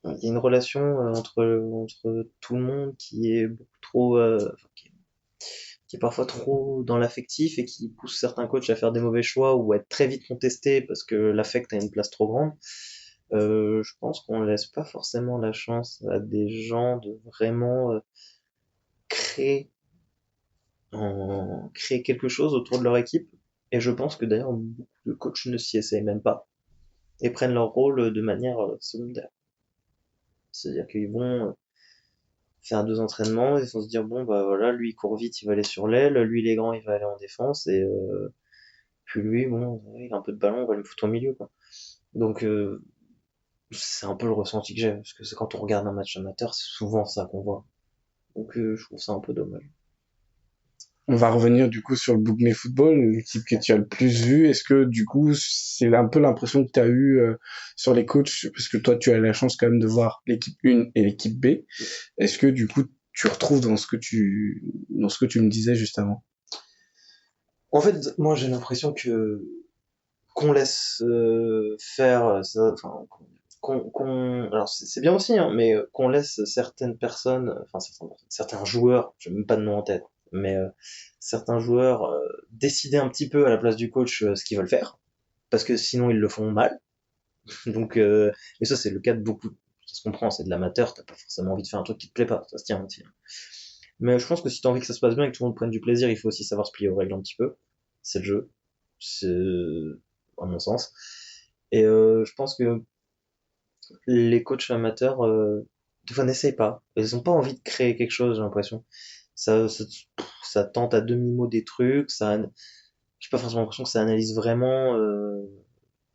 il y a une relation entre tout le monde qui est beaucoup trop, qui est parfois trop dans l'affectif et qui pousse certains coachs à faire des mauvais choix ou à être très vite contestés parce que l'affect a une place trop grande. Je pense qu'on laisse pas forcément la chance à des gens de vraiment créer, créer quelque chose autour de leur équipe. Et je pense que d'ailleurs beaucoup de coachs ne s'y essayent même pas et prennent leur rôle de manière secondaire. C'est-à-dire qu'ils vont faire 2 entraînements, ils vont se dire bon bah voilà, lui il court vite, il va aller sur l'aile, lui il est grand, il va aller en défense, et puis lui bon, il a un peu de ballon, on va le foutre au milieu quoi. Donc c'est un peu le ressenti que j'ai, parce que c'est quand on regarde un match amateur, c'est souvent ça qu'on voit. Donc je trouve ça un peu dommage.
On va revenir du coup sur le Bougné Football, l'équipe que tu as le plus vue. Est-ce que du coup c'est un peu l'impression que tu as eu sur les coachs, parce que toi tu as la chance quand même de voir l'équipe 1 et l'équipe B. Est-ce que du coup tu retrouves dans ce que tu me disais juste avant?
En fait, moi j'ai l'impression que qu'on laisse faire ça, enfin alors c'est bien aussi, hein, mais qu'on laisse certaines personnes, enfin certains joueurs, j'ai même pas de nom en tête, mais certains joueurs décider un petit peu à la place du coach ce qu'ils veulent faire, parce que sinon ils le font mal. Donc, et ça c'est le cas de beaucoup. Ça se comprend, c'est de l'amateur, t'as pas forcément envie de faire un truc qui te plaît pas, ça se tient aussi. Mais je pense que si t'as envie que ça se passe bien et que tout le monde prenne du plaisir, il faut aussi savoir se plier aux règles un petit peu. C'est le jeu, c'est à mon sens. Et je pense que les coachs amateurs, des fois, n'essayent pas. Ils ont pas envie de créer quelque chose, j'ai l'impression. Ça tente à demi-mot des trucs, j'ai pas forcément l'impression que ça analyse vraiment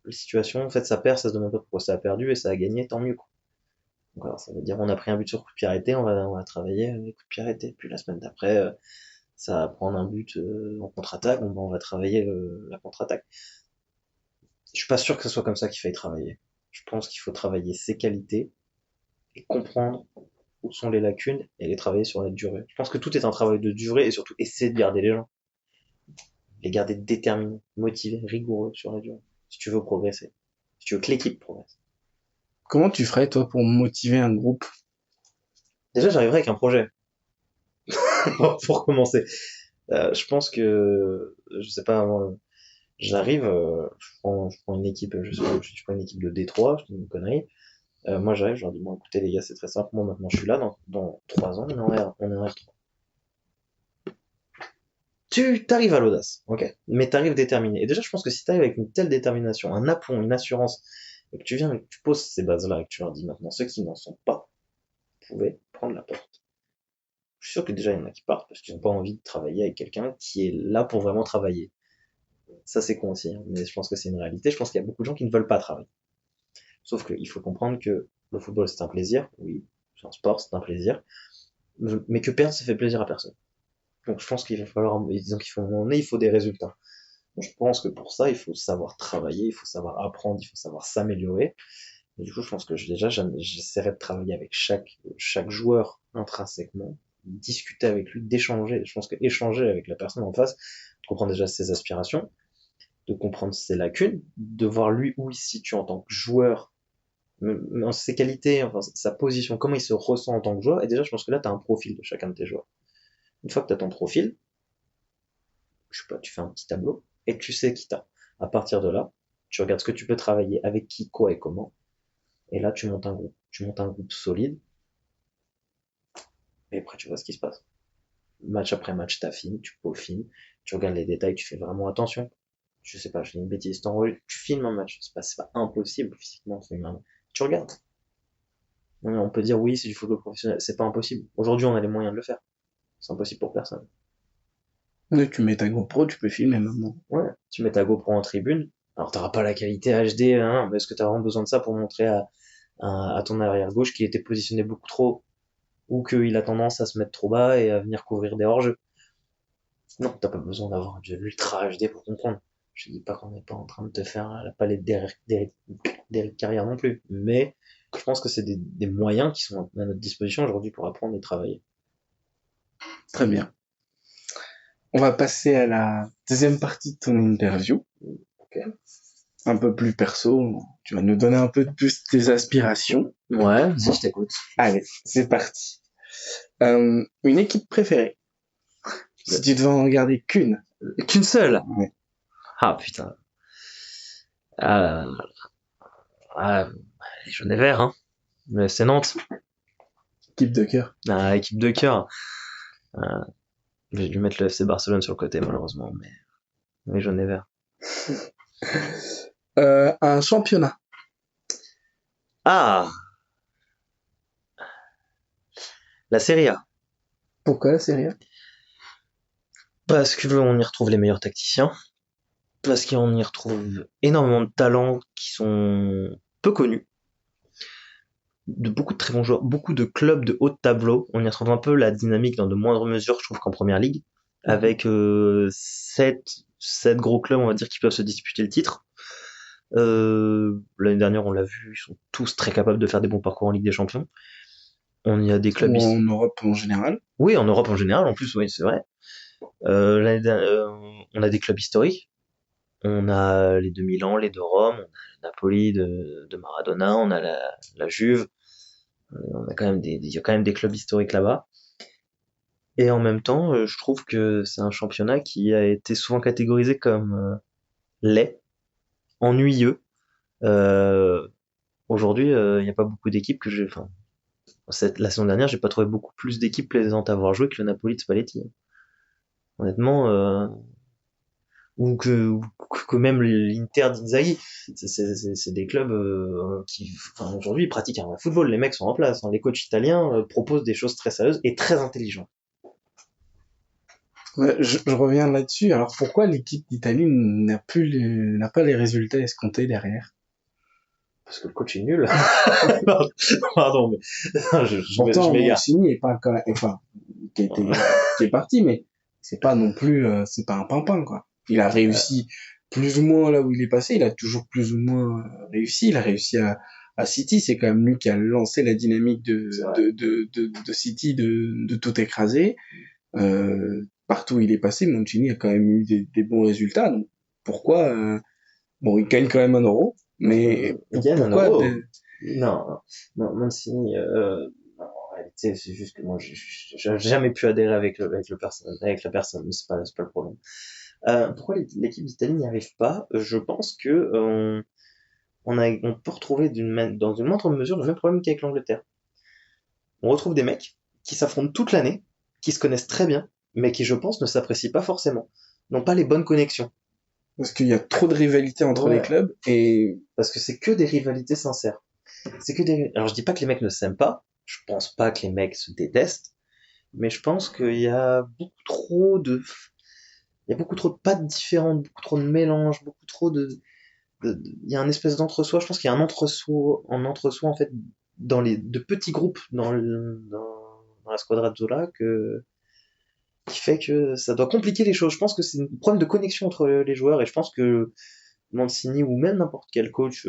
les situations. En fait, ça perd, ça se demande pas pourquoi ça a perdu, et ça a gagné, tant mieux, quoi. Donc, alors, ça veut dire, on a pris un but sur coup de pied arrêté, on va travailler les coups de pied arrêtés. Puis la semaine d'après, ça va prendre un but en contre-attaque, on va travailler la contre-attaque. Je suis pas sûr que ce soit comme ça qu'il faille travailler. Je pense qu'il faut travailler ses qualités et comprendre où sont les lacunes et les travailler sur la durée. Je pense que tout est un travail de durée et surtout essayer de garder les gens. Les garder déterminés, motivés, rigoureux sur la durée. Si tu veux progresser. Si tu veux que l'équipe progresse.
Comment tu ferais toi pour motiver un groupe?
Déjà, j'arriverai avec un projet. Pour commencer. Je pense que, je sais pas, j'arrive, je prends une équipe, je prends une équipe de Détroit, je dis une connerie. Moi j'arrive, je leur dis bon écoutez les gars c'est très simple, moi maintenant je suis là, dans 3 ans on est en R3. Tu t'arrives à l'audace, ok? Mais t'arrives déterminé. Et déjà je pense que si t'arrives avec une telle détermination, un aplomb, une assurance, et que tu viens et que tu poses ces bases-là et que tu leur dis maintenant ceux qui n'en sont pas, vous pouvez prendre la porte. Je suis sûr que déjà il y en a qui partent parce qu'ils n'ont pas envie de travailler avec quelqu'un qui est là pour vraiment travailler. Ça c'est con aussi, hein, mais je pense que c'est une réalité. Je pense qu'il y a beaucoup de gens qui ne veulent pas travailler. Sauf qu'il faut comprendre que le football c'est un plaisir, oui, c'est un sport, c'est un plaisir, mais que perdre ça fait plaisir à personne. Donc je pense qu'il va falloir, disons qu'il faut, il faut des résultats. Donc, je pense que pour ça il faut savoir travailler, il faut savoir apprendre, il faut savoir s'améliorer. Et du coup je pense que déjà j'essaierai de travailler avec chaque joueur intrinsèquement, discuter avec lui, d'échanger. Je pense que échanger avec la personne en face, de comprendre déjà ses aspirations, de comprendre ses lacunes, de voir lui où il se situe en tant que joueur, ses qualités, enfin sa position, comment il se ressent en tant que joueur. Et déjà, je pense que là, tu as un profil de chacun de tes joueurs. Une fois que tu as ton profil, je sais pas, tu fais un petit tableau et tu sais qui t'as. À partir de là, tu regardes ce que tu peux travailler, avec qui, quoi et comment, et là tu montes un groupe. Tu montes un groupe solide, et après tu vois ce qui se passe. Match après match, t'affines, tu peaufines, tu regardes les détails, tu fais vraiment attention. Je sais pas, je fais une bêtise, tu filmes un match, c'est pas impossible physiquement de filmer un match. Tu regardes. On peut dire oui, c'est du football professionnel, c'est pas impossible. Aujourd'hui, on a les moyens de le faire. C'est impossible pour personne.
Ouais, tu mets ta GoPro, tu peux filmer maintenant.
Ouais, tu mets ta GoPro en tribune. Alors t'auras pas la qualité HD, hein, parce que t'as vraiment besoin de ça pour montrer à ton arrière gauche qu'il était positionné beaucoup trop haut, ou qu'il a tendance à se mettre trop bas et à venir couvrir des hors-jeux. Non, t'as pas besoin d'avoir de l'ultra HD pour comprendre. Je dis pas qu'on n'est pas en train de te faire la palette des carrières non plus, mais je pense que c'est des moyens qui sont à notre disposition aujourd'hui pour apprendre et travailler.
Très bien. On va passer à la deuxième partie de ton interview.
Ok.
Un peu plus perso. Tu vas nous donner un peu plus tes aspirations.
Ouais, vas-y, je t'écoute.
Allez, c'est parti. Une équipe préférée. Si tu devais en regarder qu'une.
Qu'une seule?
Ouais.
Ah putain. Ah, les jaunes et verts, hein. Mais c'est Nantes.
Équipe de cœur.
Ah, équipe de cœur. J'ai dû mettre le FC Barcelone sur le côté, malheureusement, mais les jaunes et verts.
Un championnat.
Ah! La Serie A.
Pourquoi la Serie A?
Parce que on y retrouve les meilleurs tacticiens. Parce qu'on y retrouve énormément de talents qui sont peu connus. De beaucoup de très bons joueurs, beaucoup de clubs de haut de tableau. On y retrouve un peu la dynamique dans de moindres mesures, je trouve, qu'en première ligue. Avec 7 gros clubs, on va dire, qui peuvent se disputer le titre. L'année dernière, on l'a vu, ils sont tous très capables de faire des bons parcours en Ligue des Champions. On y a des clubs
Ou en Europe en général.
Oui, en Europe en général, en plus, oui, c'est vrai. On a des clubs historiques. On a les 2000 ans, les de Rome, on a le Napoli de Maradona, on a la Juve. On a quand même il y a quand même des clubs historiques là-bas. Et en même temps, je trouve que c'est un championnat qui a été souvent catégorisé comme laid, ennuyeux. Euh, Aujourd'hui, il n'y a pas beaucoup d'équipes la saison dernière, j'ai pas trouvé beaucoup plus d'équipes plaisantes à avoir joué que le Napoli de Spalletti. Honnêtement, que même l'Inter d'Inzaghi, c'est des clubs qui, enfin, aujourd'hui, ils pratiquent un vrai football. Les mecs sont en place. Hein. Les coachs italiens proposent des choses très sérieuses et très intelligentes.
Ouais, je reviens là-dessus. Alors pourquoi l'équipe d'Italie n'a pas les résultats escomptés derrière?
Parce que le coach est nul. Pardon, mais
Pourtant,
je m'égare.
Mancini est pas quand même, enfin, qui est parti, mais c'est pas non plus, c'est pas un pimpin, quoi. Il a réussi plus ou moins là où il est passé. Il a toujours plus ou moins réussi. Il a réussi à City. C'est quand même lui qui a lancé la dynamique de City de tout écraser. Partout où il est passé, Mancini a quand même eu des bons résultats. Donc pourquoi bon, il gagne quand même un euro, mais
Il gagne un
pourquoi
euro.
de-
Non, Mancini, non, en réalité, c'est juste que moi, j'ai jamais pu adhérer avec la personne, mais c'est pas le problème. Pourquoi l'équipe d'Italie n'y arrive pas? Je pense que on peut retrouver dans une moindre mesure le même problème qu'avec l'Angleterre. On retrouve des mecs qui s'affrontent toute l'année, qui se connaissent très bien, mais qui, je pense, ne s'apprécient pas forcément, n'ont pas les bonnes connexions.
Parce qu'il y a trop de rivalité entre
Ouais.
les clubs et
Parce que c'est que des rivalités sincères. Alors je dis pas que les mecs ne s'aiment pas, je pense pas que les mecs se détestent, mais je pense qu'il y a il y a beaucoup trop de pattes différentes, beaucoup trop de mélanges, beaucoup trop il y a un espèce d'entre-soi, je pense qu'il y a un entre-soi en fait de petits groupes dans la squadra de Zola qui fait que ça doit compliquer les choses. Je pense que c'est un problème de connexion entre les joueurs et je pense que Mancini ou même n'importe quel coach,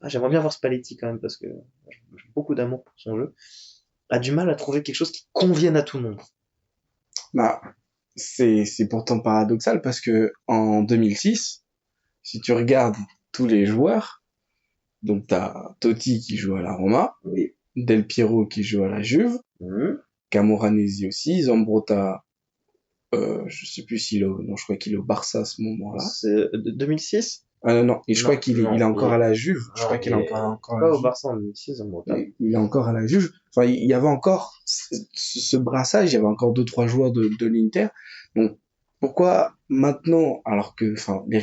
j'aimerais bien voir Spalletti quand même parce que j'ai beaucoup d'amour pour son jeu, a du mal à trouver quelque chose qui convienne à tout le monde.
bah c'est pourtant paradoxal parce que en 2006, si tu regardes tous les joueurs, donc t'as Totti qui joue à la Roma,
Oui.
Del Piero qui joue à la Juve, Camoranesi aussi, Zambrotta, je sais plus s'il est non, je crois qu'il est au Barça à ce moment-là.
C'est 2006
Non, et je
Non,
crois qu'il est,
non,
il est encore
il-
à la Juve. Je
non,
crois qu'il est
il est
encore à
pas
la
au
Juve.
Barça en 2006, en Bretagne.
Il est encore à la Juve. Enfin, il y avait encore ce brassage, il y avait encore deux, trois joueurs de l'Inter. Donc, pourquoi maintenant, alors que, enfin, les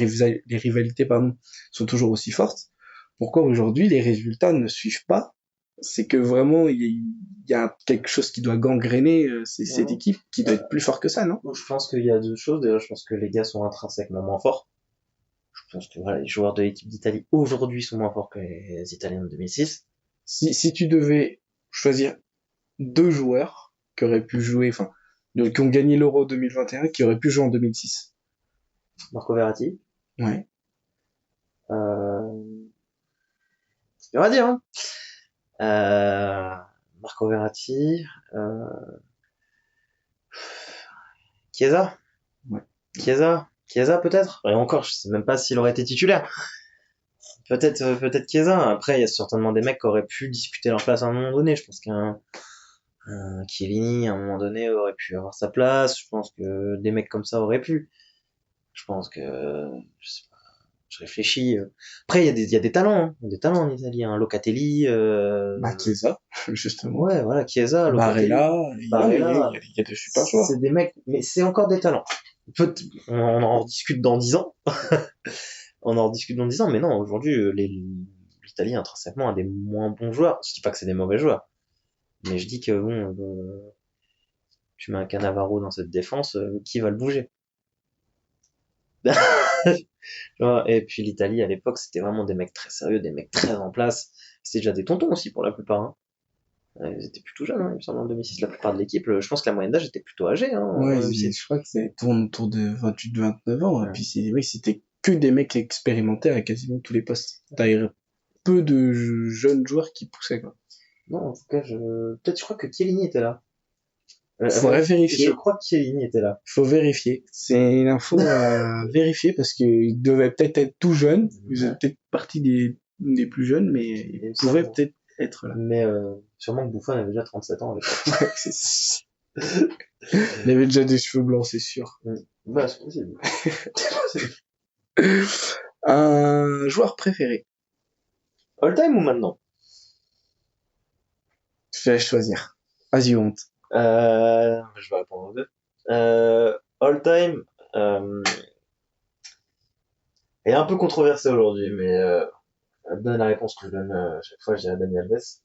rivalités, pardon, sont toujours aussi fortes, pourquoi aujourd'hui les résultats ne suivent pas? C'est que vraiment, il y a quelque chose qui doit gangréner cette
Ouais.
équipe, qui doit être plus fort que ça, non?
Je pense qu'il y a deux choses. Déjà, je pense que les gars sont intrinsèquement moins forts. Je pense que voilà, les joueurs de l'équipe d'Italie aujourd'hui sont moins forts que les Italiens de 2006.
Si tu devais choisir deux joueurs qui auraient pu jouer, enfin, qui ont gagné l'Euro 2021, qui auraient pu jouer en 2006.
Marco Verratti,
Ouais.
euh, c'est dur à dire, hein. Marco Verratti, Chiesa,
Ouais.
Chiesa peut-être. Et encore, je sais même pas s'il aurait été titulaire. Peut-être Chiesa. Après, il y a certainement des mecs qui auraient pu disputer leur place à un moment donné. Je pense qu'un Chiellini, à un moment donné, aurait pu avoir sa place. Je pense que des mecs comme ça auraient pu. Je pense que, je sais pas, je réfléchis. Après, il y a des talents, hein. Il y a des talents en Italie, hein. Locatelli,
Chiesa, justement.
ouais, voilà, Chiesa, Locatelli,
Barella,
Barella.
il y a de super joueurs.
C'est des mecs, mais c'est encore des talents. On en rediscute dans 10 ans. On en rediscute dans 10 ans, mais non, aujourd'hui, l'Italie, intrinsèquement, a des moins bons joueurs. Je dis pas que c'est des mauvais joueurs. Mais je dis que, bon, tu mets un Cannavaro dans cette défense, qui va le bouger? Tu vois. Et puis l'Italie, à l'époque, c'était vraiment des mecs très sérieux, des mecs très en place. C'était déjà des tontons aussi pour la plupart, hein. Ils étaient plutôt jeunes, hein, il me semble, en 2006, la plupart de l'équipe. Je pense que la moyenne d'âge était plutôt âgée, hein, en
Ouais,
2006.
je crois que c'est tourne autour de 28-29 ans. Et
Ouais.
puis oui, c'était que des mecs expérimentés à quasiment tous les postes. T'as peu de jeunes joueurs qui poussaient, quoi.
Non, en tout cas, peut-être, je crois que Chiellini était là.
Faudrait
Je
vérifier.
crois que Chiellini était là.
Faut vérifier. C'est une info à vérifier parce qu'il devait peut-être être tout jeune. Vous êtes peut-être partie des plus jeunes, mais il
me
pouvait
semble.
peut-être être là.
Mais sûrement que Buffon avait déjà 37 ans à l'époque.
Il avait déjà des cheveux blancs, c'est sûr.
Bah, c'est possible.
Un joueur préféré.
All time ou maintenant?
Je te laisse choisir. As you want.
Je vais répondre aux deux. All time, est un peu controversé aujourd'hui, mais je donne la réponse que je donne chaque fois, je dirais Dani Alves.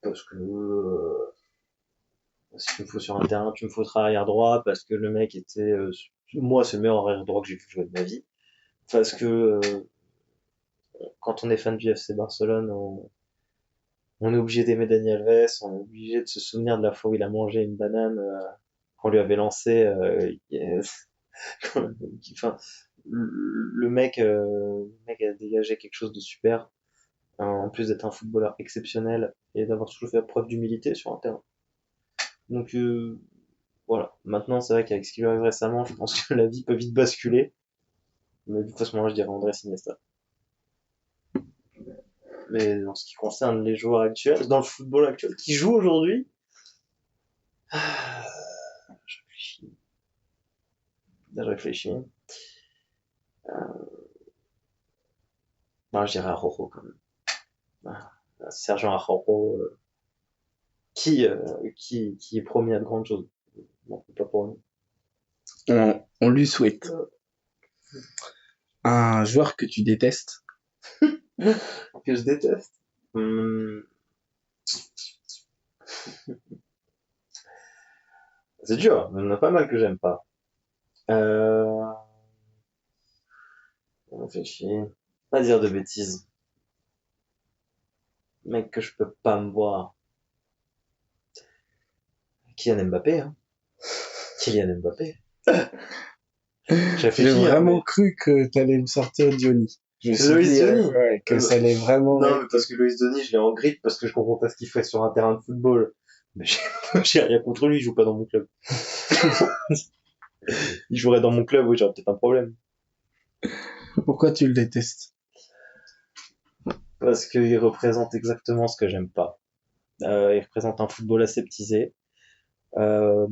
Parce que si tu me fous sur un terrain, tu me faudras arrière droit, parce que le mec était, moi, c'est le meilleur arrière droit que j'ai vu jouer de ma vie. Parce que quand on est fan du FC Barcelone, on est obligé d'aimer Dani Alves, on est obligé de se souvenir de la fois où il a mangé une banane qu'on lui avait lancée. Enfin, le mec a dégagé quelque chose de super, en plus d'être un footballeur exceptionnel et d'avoir toujours fait preuve d'humilité sur un terrain. Donc voilà. Maintenant, c'est vrai qu'avec ce qui lui arrive récemment, je pense que la vie peut vite basculer. Mais de toute façon, moi, je dirais Andrés Iniesta. Mais dans ce qui concerne les joueurs actuels, dans le football actuel, qui jouent aujourd'hui, je réfléchis. Je réfléchis. Non, je dirais Araujo quand même. Sergio Araujo, qui est promis à de grandes choses. Bon, pas pour nous.
On lui souhaite. Un joueur que tu détestes.
Que je déteste. C'est dur, il y en a pas mal que j'aime pas. On réfléchit. Pas dire de bêtises. Mec que je peux pas me voir. Kylian Mbappé, hein. Kylian Mbappé.
J'ai
réfléchi,
vraiment
mais-
cru que t'allais me sortir Diony. Je me suis
Loïs
dit,
Diony.
ouais, que ça allait vraiment
Non,
être-
mais parce que Loïs Denis, je l'ai en grippe parce que je comprends pas ce qu'il fait sur un terrain de football. Mais j'ai rien contre lui, il joue pas dans mon club. Il jouerait dans mon club, oui, j'aurais peut-être un problème.
Pourquoi tu le détestes?
Parce qu'il représente exactement ce que j'aime pas. Il représente un football aseptisé. Euh,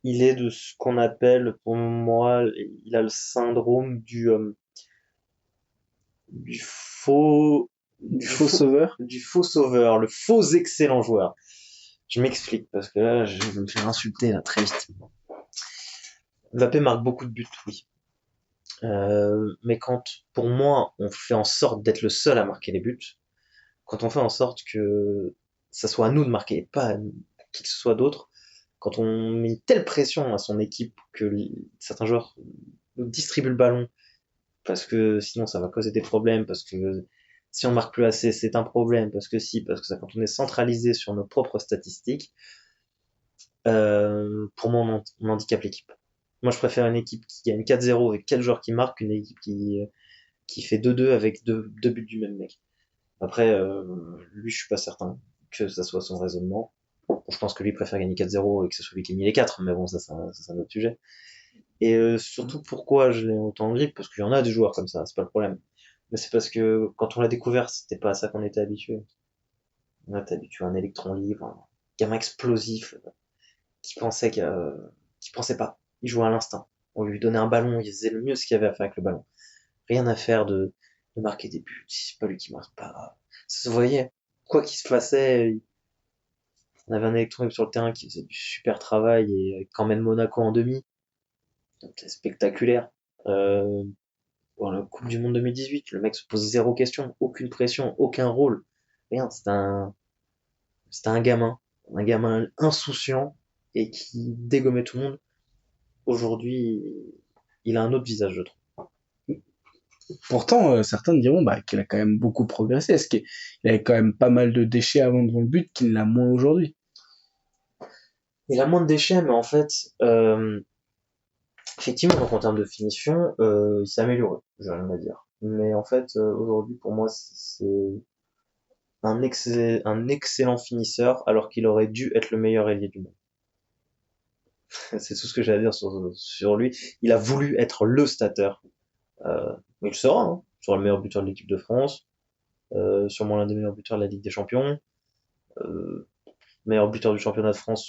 il est de ce qu'on appelle, pour moi, il a le syndrome du faux,
sauveur.
du faux sauveur, le faux excellent joueur. Je m'explique parce que là, je vais me faire insulter là très vite. Mbappé marque beaucoup de buts, oui. Mais quand, pour moi, on fait en sorte d'être le seul à marquer les buts, quand on fait en sorte que ça soit à nous de marquer, pas à qui que ce soit d'autre, quand on met une telle pression à son équipe que certains joueurs nous distribuent le ballon, parce que sinon ça va causer des problèmes, parce que si on marque plus assez, c'est un problème, parce que si, parce que ça, quand on est centralisé sur nos propres statistiques, pour moi, on handicape l'équipe. Moi, je préfère une équipe qui gagne 4-0 avec 4 joueurs qui marquent qu'une équipe qui fait 2-2 avec deux buts du même mec. Après, lui, je suis pas certain que ça soit son raisonnement. Je pense que lui préfère gagner 4-0 et que ce soit lui qui gagne les 4, mais bon, ça, c'est un autre sujet. Et surtout, pourquoi je l'ai autant en grippe, parce qu'il y en a des joueurs comme ça, c'est pas le problème. Mais c'est parce que quand on l'a découvert, c'était pas à ça qu'on était habitué. On était habitué à un électron libre, un gamin explosif, qui pensait pas. Il jouait à l'instinct. On lui donnait un ballon, il faisait le mieux ce qu'il avait à faire avec le ballon. Rien à faire de marquer des buts. Si c'est pas lui qui marque pas. Ça se voyait. Quoi qu'il se passait, on avait un électron libre sur le terrain qui faisait du super travail et quand même Monaco en demi. C'était spectaculaire. Bon, la Coupe du Monde 2018, le mec se pose zéro question, aucune pression, aucun rôle. Rien, c'était un gamin insouciant et qui dégommait tout le monde. Aujourd'hui, il a un autre visage, je trouve.
Pourtant, certains diront bah, qu'il a quand même beaucoup progressé. Est-ce qu'il avait quand même pas mal de déchets avant devant le but qu'il l'a moins aujourd'hui?
Il a moins de déchets, mais en fait, effectivement, donc en termes de finition, il s'est amélioré, j'ai rien à dire. Mais en fait, aujourd'hui, pour moi, c'est un excellent finisseur, alors qu'il aurait dû être le meilleur ailier du monde. C'est tout ce que j'ai à dire sur lui. Il a voulu être le stater. Mais il le sera, hein. Sur le meilleur buteur de l'équipe de France, sûrement l'un des meilleurs buteurs de la Ligue des Champions, euh, meilleur buteur du championnat de France,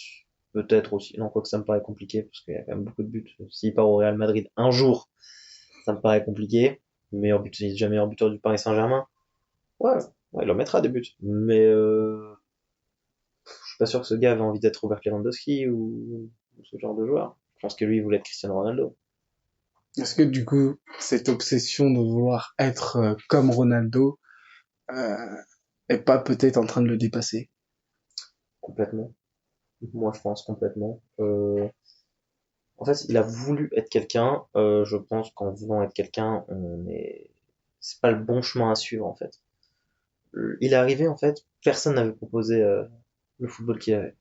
peut-être aussi. Non, quoique ça me paraît compliqué, parce qu'il y a quand même beaucoup de buts. S'il part au Real Madrid un jour, ça me paraît compliqué. Meilleur buteur, il est déjà meilleur buteur du Paris Saint-Germain. Ouais, ouais, il en mettra des buts. Mais je suis pas sûr que ce gars avait envie d'être Robert Lewandowski ou ce genre de joueur. Je pense que lui, il voulait être Cristiano Ronaldo.
Est-ce que du coup, cette obsession de vouloir être comme Ronaldo euh, est pas peut-être en train de le dépasser?
Complètement. Moi, je pense complètement. En fait, il a voulu être quelqu'un. Je pense qu'en voulant être quelqu'un, c'est pas le bon chemin à suivre en fait. Il est arrivé en fait, personne n'avait proposé le football qu'il avait.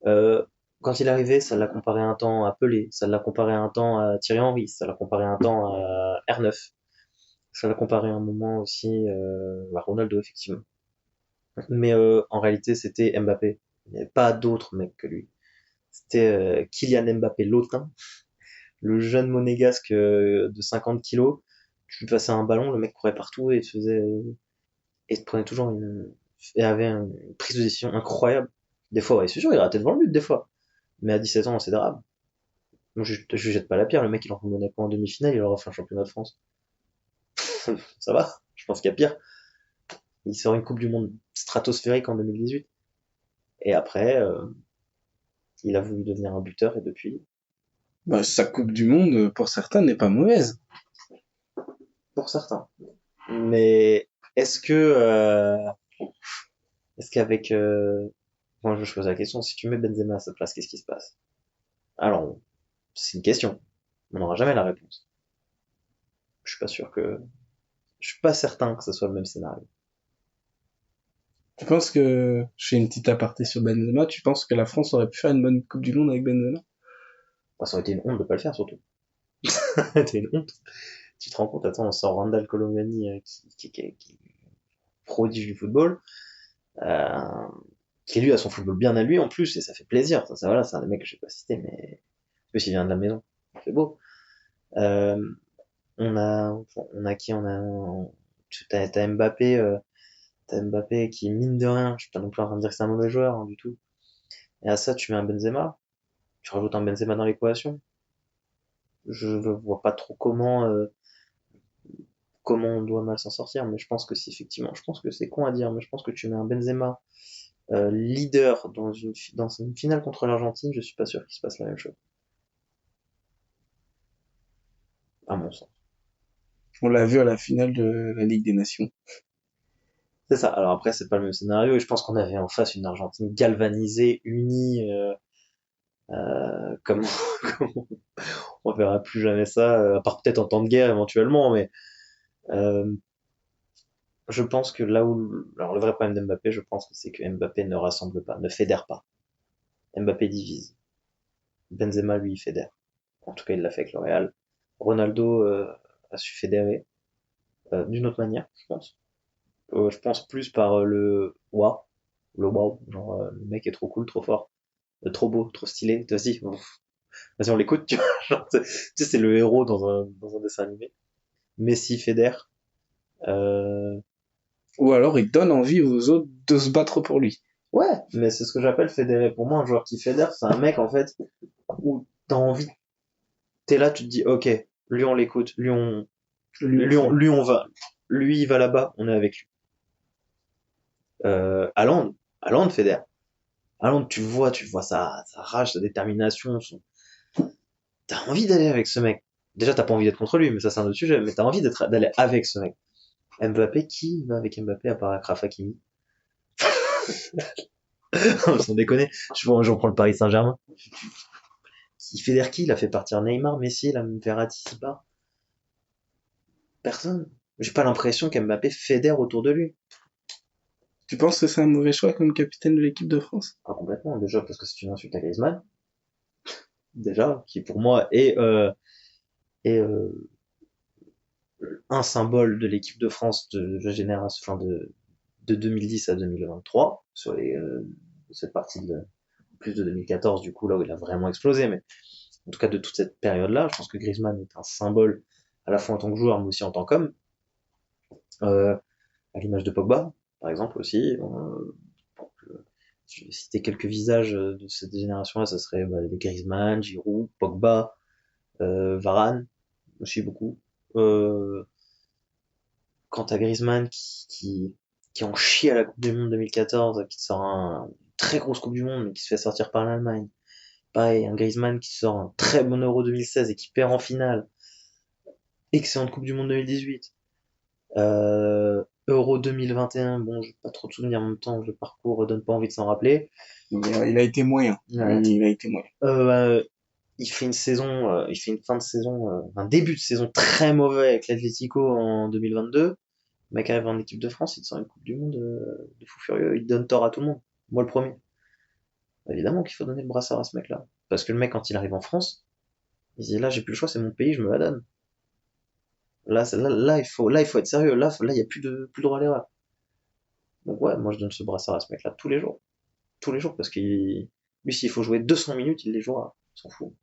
Euh, Quand il est arrivé, ça l'a comparé un temps à Pelé, ça l'a comparé un temps à Thierry Henry, ça l'a comparé un temps à R9, ça l'a comparé un moment aussi à Ronaldo effectivement. Mais en réalité, c'était Mbappé. Il n'y avait pas d'autre mec que lui. C'était Kylian Mbappé l'autin, le jeune monégasque de 50 kilos. Tu lui passais un ballon, le mec courait partout et te prenait toujours et avait une prise de décision incroyable. Des fois, ouais, c'est sûr, il ratait devant le but, des fois. Mais à 17 ans, c'est grave. Moi, je jette pas la pierre, le mec, il en Monaco en demi-finale, il aura fait un championnat de France. Ça va. Je pense qu'il y a pire. Il sort une Coupe du Monde stratosphérique en 2018. Et après, il a voulu devenir un buteur et depuis,
Bah, sa Coupe du Monde, pour certains, n'est pas mauvaise.
pour certains. Mais est-ce que, est-ce qu'avec, moi je pose la question, si tu mets Benzema à sa place, qu'est-ce qui se passe? Alors, c'est une question. On n'aura jamais la réponse. Je suis pas sûr que, je suis pas certain que ce soit le même scénario.
Tu penses que, je fais une petite aparté sur Benzema, tu penses que la France aurait pu faire une bonne Coupe du Monde avec Benzema?
Enfin, ça aurait été une honte de pas le faire, surtout. C'était une honte. Tu te rends compte, attends, on sort Randall Colomani, qui est prodige du football, euh, qui lui a son football bien à lui en plus, et ça fait plaisir. Ça voilà, c'est un des mecs que je vais pas citer, mais parce qu'il vient de la maison, c'est beau. Euh, on a qui, t'as Mbappé qui mine de rien, je suis pas non plus en train de dire que c'est un mauvais joueur, hein, du tout. Et à ça, tu mets un Benzema, tu rajoutes un Benzema dans l'équation. Je vois pas trop comment, comment on doit mal s'en sortir, mais je pense que si effectivement, je pense que c'est con à dire, mais je pense que tu mets un Benzema leader dans une finale contre l'Argentine, je suis pas sûr qu'il se passe la même chose. À mon sens.
On l'a vu à la finale de la Ligue des Nations.
C'est ça. Alors après, c'est pas le même scénario, et je pense qu'on avait en face une Argentine galvanisée, unie, comme, comme on verra plus jamais ça, à part peut-être en temps de guerre éventuellement, mais euh, je pense que alors le vrai problème d'Mbappé, je pense que c'est que Mbappé ne rassemble pas, ne fédère pas. Mbappé divise. Benzema, lui, il fédère. En tout cas, il l'a fait avec le Real. Ronaldo a su fédérer d'une autre manière, je pense. Je pense plus par le wow, genre le mec est trop cool, trop fort, trop beau, trop stylé. Vas-y, vas-y, on l'écoute, tu vois. Genre, tu sais, c'est le héros dans un dessin animé. Messi fédère. Euh,
Ou alors il donne envie aux autres de se battre pour lui.
Ouais, mais c'est ce que j'appelle fédérer. Pour moi, un joueur qui fédère, c'est un mec en fait où t'as envie, t'es là, tu te dis, ok, lui on l'écoute, lui on va, lui il va là-bas, on est avec lui. Haaland fédère. Haaland, tu vois sa rage, sa détermination, t'as envie d'aller avec ce mec. Déjà, t'as pas envie d'être contre lui, mais ça c'est un autre sujet, mais t'as envie d'aller avec ce mec. Mbappé, qui va avec Mbappé à part Achraf Hakimi? Sans déconner, j'en prends le Paris Saint-Germain. Qui fédère qui? Il a fait partir Neymar, Messi, la Verratti, s'y part. Personne. J'ai pas l'impression qu'Mbappé fédère autour de lui.
Tu penses que c'est un mauvais choix comme capitaine de l'équipe de France?
Pas complètement, déjà parce que c'est une insulte à Griezmann. Déjà, qui pour moi est un symbole de l'équipe de France de la génération, enfin de 2010 à 2023, sur cette partie plus de 2014, du coup, là où il a vraiment explosé, mais en tout cas de toute cette période-là, je pense que Griezmann est un symbole à la fois en tant que joueur, mais aussi en tant qu'homme, à l'image de Pogba, par exemple aussi. Je vais citer quelques visages de cette génération-là, ça serait les Griezmann, Giroud, Pogba, Varane, aussi beaucoup. Quant à Griezmann qui en chie à la Coupe du Monde 2014, qui sort une très grosse Coupe du Monde, mais qui se fait sortir par l'Allemagne. Pareil, un Griezmann qui sort un très bon Euro 2016 et qui perd en finale. Excellente Coupe du Monde 2018. Euro 2021, bon, j'ai pas trop de souvenirs en même temps, le parcours donne pas envie de s'en rappeler.
Il a été moyen.
Ouais.
Il a été moyen.
Il fait une saison, il fait une fin de saison, un début de saison très mauvais avec l'Atlético en 2022. Le mec arrive en équipe de France, il te sort une Coupe du Monde de fou furieux, il donne tort à tout le monde. Moi le premier. Évidemment qu'il faut donner le brassard à ce mec-là. Parce que le mec, quand il arrive en France, il dit là, j'ai plus le choix, c'est mon pays, je me la donne. Là, il faut être sérieux. Là, il y a plus de droit à l'erreur. Donc ouais, moi je donne ce brassard à ce mec-là tous les jours. Tous les jours, parce qu'il, lui, s'il faut jouer 200 minutes, il les jouera. Il s'en fout.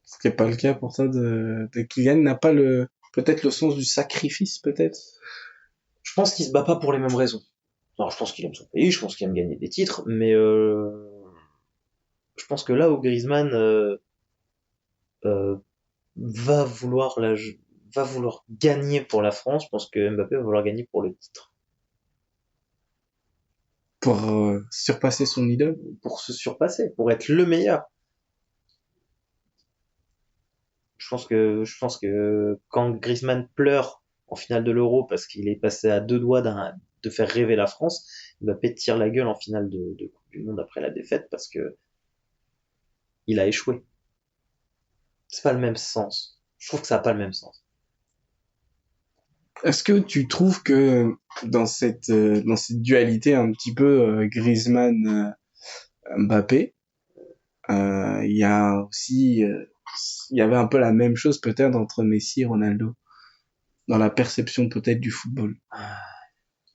Ce qui n'est pas le cas pour ça de Kylian, n'a pas peut-être le sens du sacrifice, peut-être.
Je pense qu'il se bat pas pour les mêmes raisons. Alors, je pense qu'il aime son pays, je pense qu'il aime gagner des titres, mais je pense que là où Griezmann euh, va vouloir gagner pour la France, je pense que Mbappé va vouloir gagner pour le titre.
Pour surpasser son idole.
Pour se surpasser, pour être le meilleur. Je pense que quand Griezmann pleure en finale de l'Euro parce qu'il est passé à 2 doigts de faire rêver la France, Mbappé tire la gueule en finale de Coupe du Monde après la défaite parce que il a échoué. C'est pas le même sens. Je trouve que ça a pas le même sens.
Est-ce que tu trouves que dans cette dualité un petit peu Griezmann Mbappé, il y a aussi il y avait un peu la même chose peut-être entre Messi et Ronaldo dans la perception peut-être du football.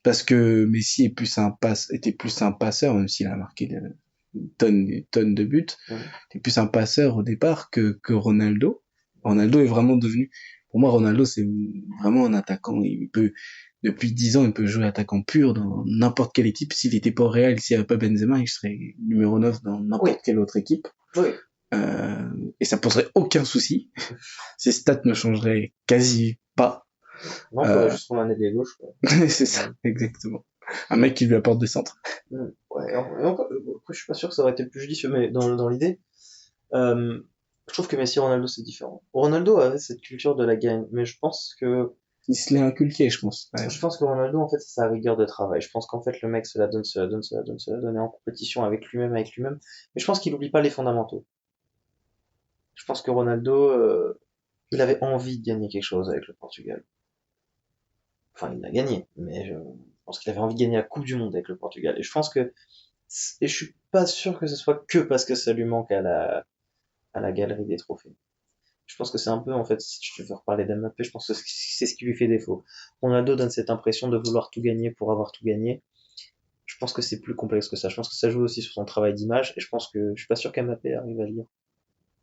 Parce que Messi était plus un passeur, même s'il a marqué des tonnes de buts.
Ouais.
Était plus un passeur au départ que Ronaldo. Ronaldo est vraiment devenu, pour moi, Ronaldo, c'est vraiment un attaquant. Depuis 10 ans, il peut jouer attaquant pur dans n'importe quelle équipe. S'il était pas au Real, s'il n'y avait pas Benzema, il serait numéro 9 dans n'importe quelle autre équipe.
Oui.
et ça poserait aucun souci. Ses stats ne changeraient quasi pas.
Non, faudrait juste prendre un ailier gauche, quoi.
C'est ça, exactement. Un mec qui lui apporte des centres.
Ouais, et encore, après, je suis pas sûr que ça aurait été plus judicieux, mais dans l'idée, je trouve que Messi et Ronaldo, c'est différent. Ronaldo avait cette culture de la gagne, mais je pense que
Il se l'est inculqué, je pense. Ouais.
Ronaldo, en fait, c'est sa rigueur de travail. Je pense qu'en fait, le mec se la donne, se la donne, se la donne, se la donne, et en compétition avec lui-même, avec lui-même. Mais je pense qu'il oublie pas les fondamentaux. Je pense que Ronaldo, il avait envie de gagner quelque chose avec le Portugal. Enfin, il l'a gagné, mais je pense qu'il avait envie de gagner la Coupe du Monde avec le Portugal. Et je pense que, et je suis pas sûr que ce soit que parce que ça lui manque à la galerie des trophées. Je pense que c'est un peu, en fait, si tu veux reparler d'Mbappé, je pense que c'est ce qui lui fait défaut. Ronaldo donne cette impression de vouloir tout gagner pour avoir tout gagné. Je pense que c'est plus complexe que ça. Je pense que ça joue aussi sur son travail d'image, et je pense que je suis pas sûr qu'Mbappé arrive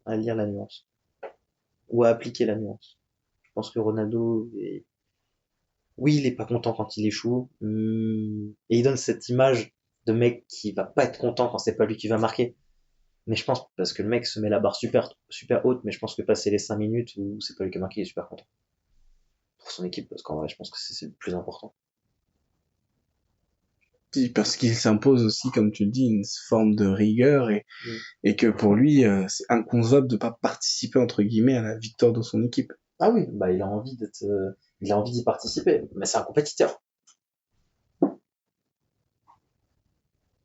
à lire la nuance. Ou à appliquer la nuance. Je pense que Ronaldo oui, il est pas content quand il échoue, et il donne cette image de mec qui va pas être content quand c'est pas lui qui va marquer. Mais je pense, parce que le mec se met la barre super, super haute, mais je pense que passer les 5 minutes où c'est pas lui qui a marqué, il est super content. Pour son équipe, parce qu'en vrai, je pense que c'est le plus important.
Puis parce qu'il s'impose aussi, comme tu le dis, une forme de rigueur
Mm.
et que pour lui, c'est inconcevable de pas participer, entre guillemets, à la victoire de son équipe.
Ah oui, bah il a envie il a envie d'y participer, mais c'est un compétiteur.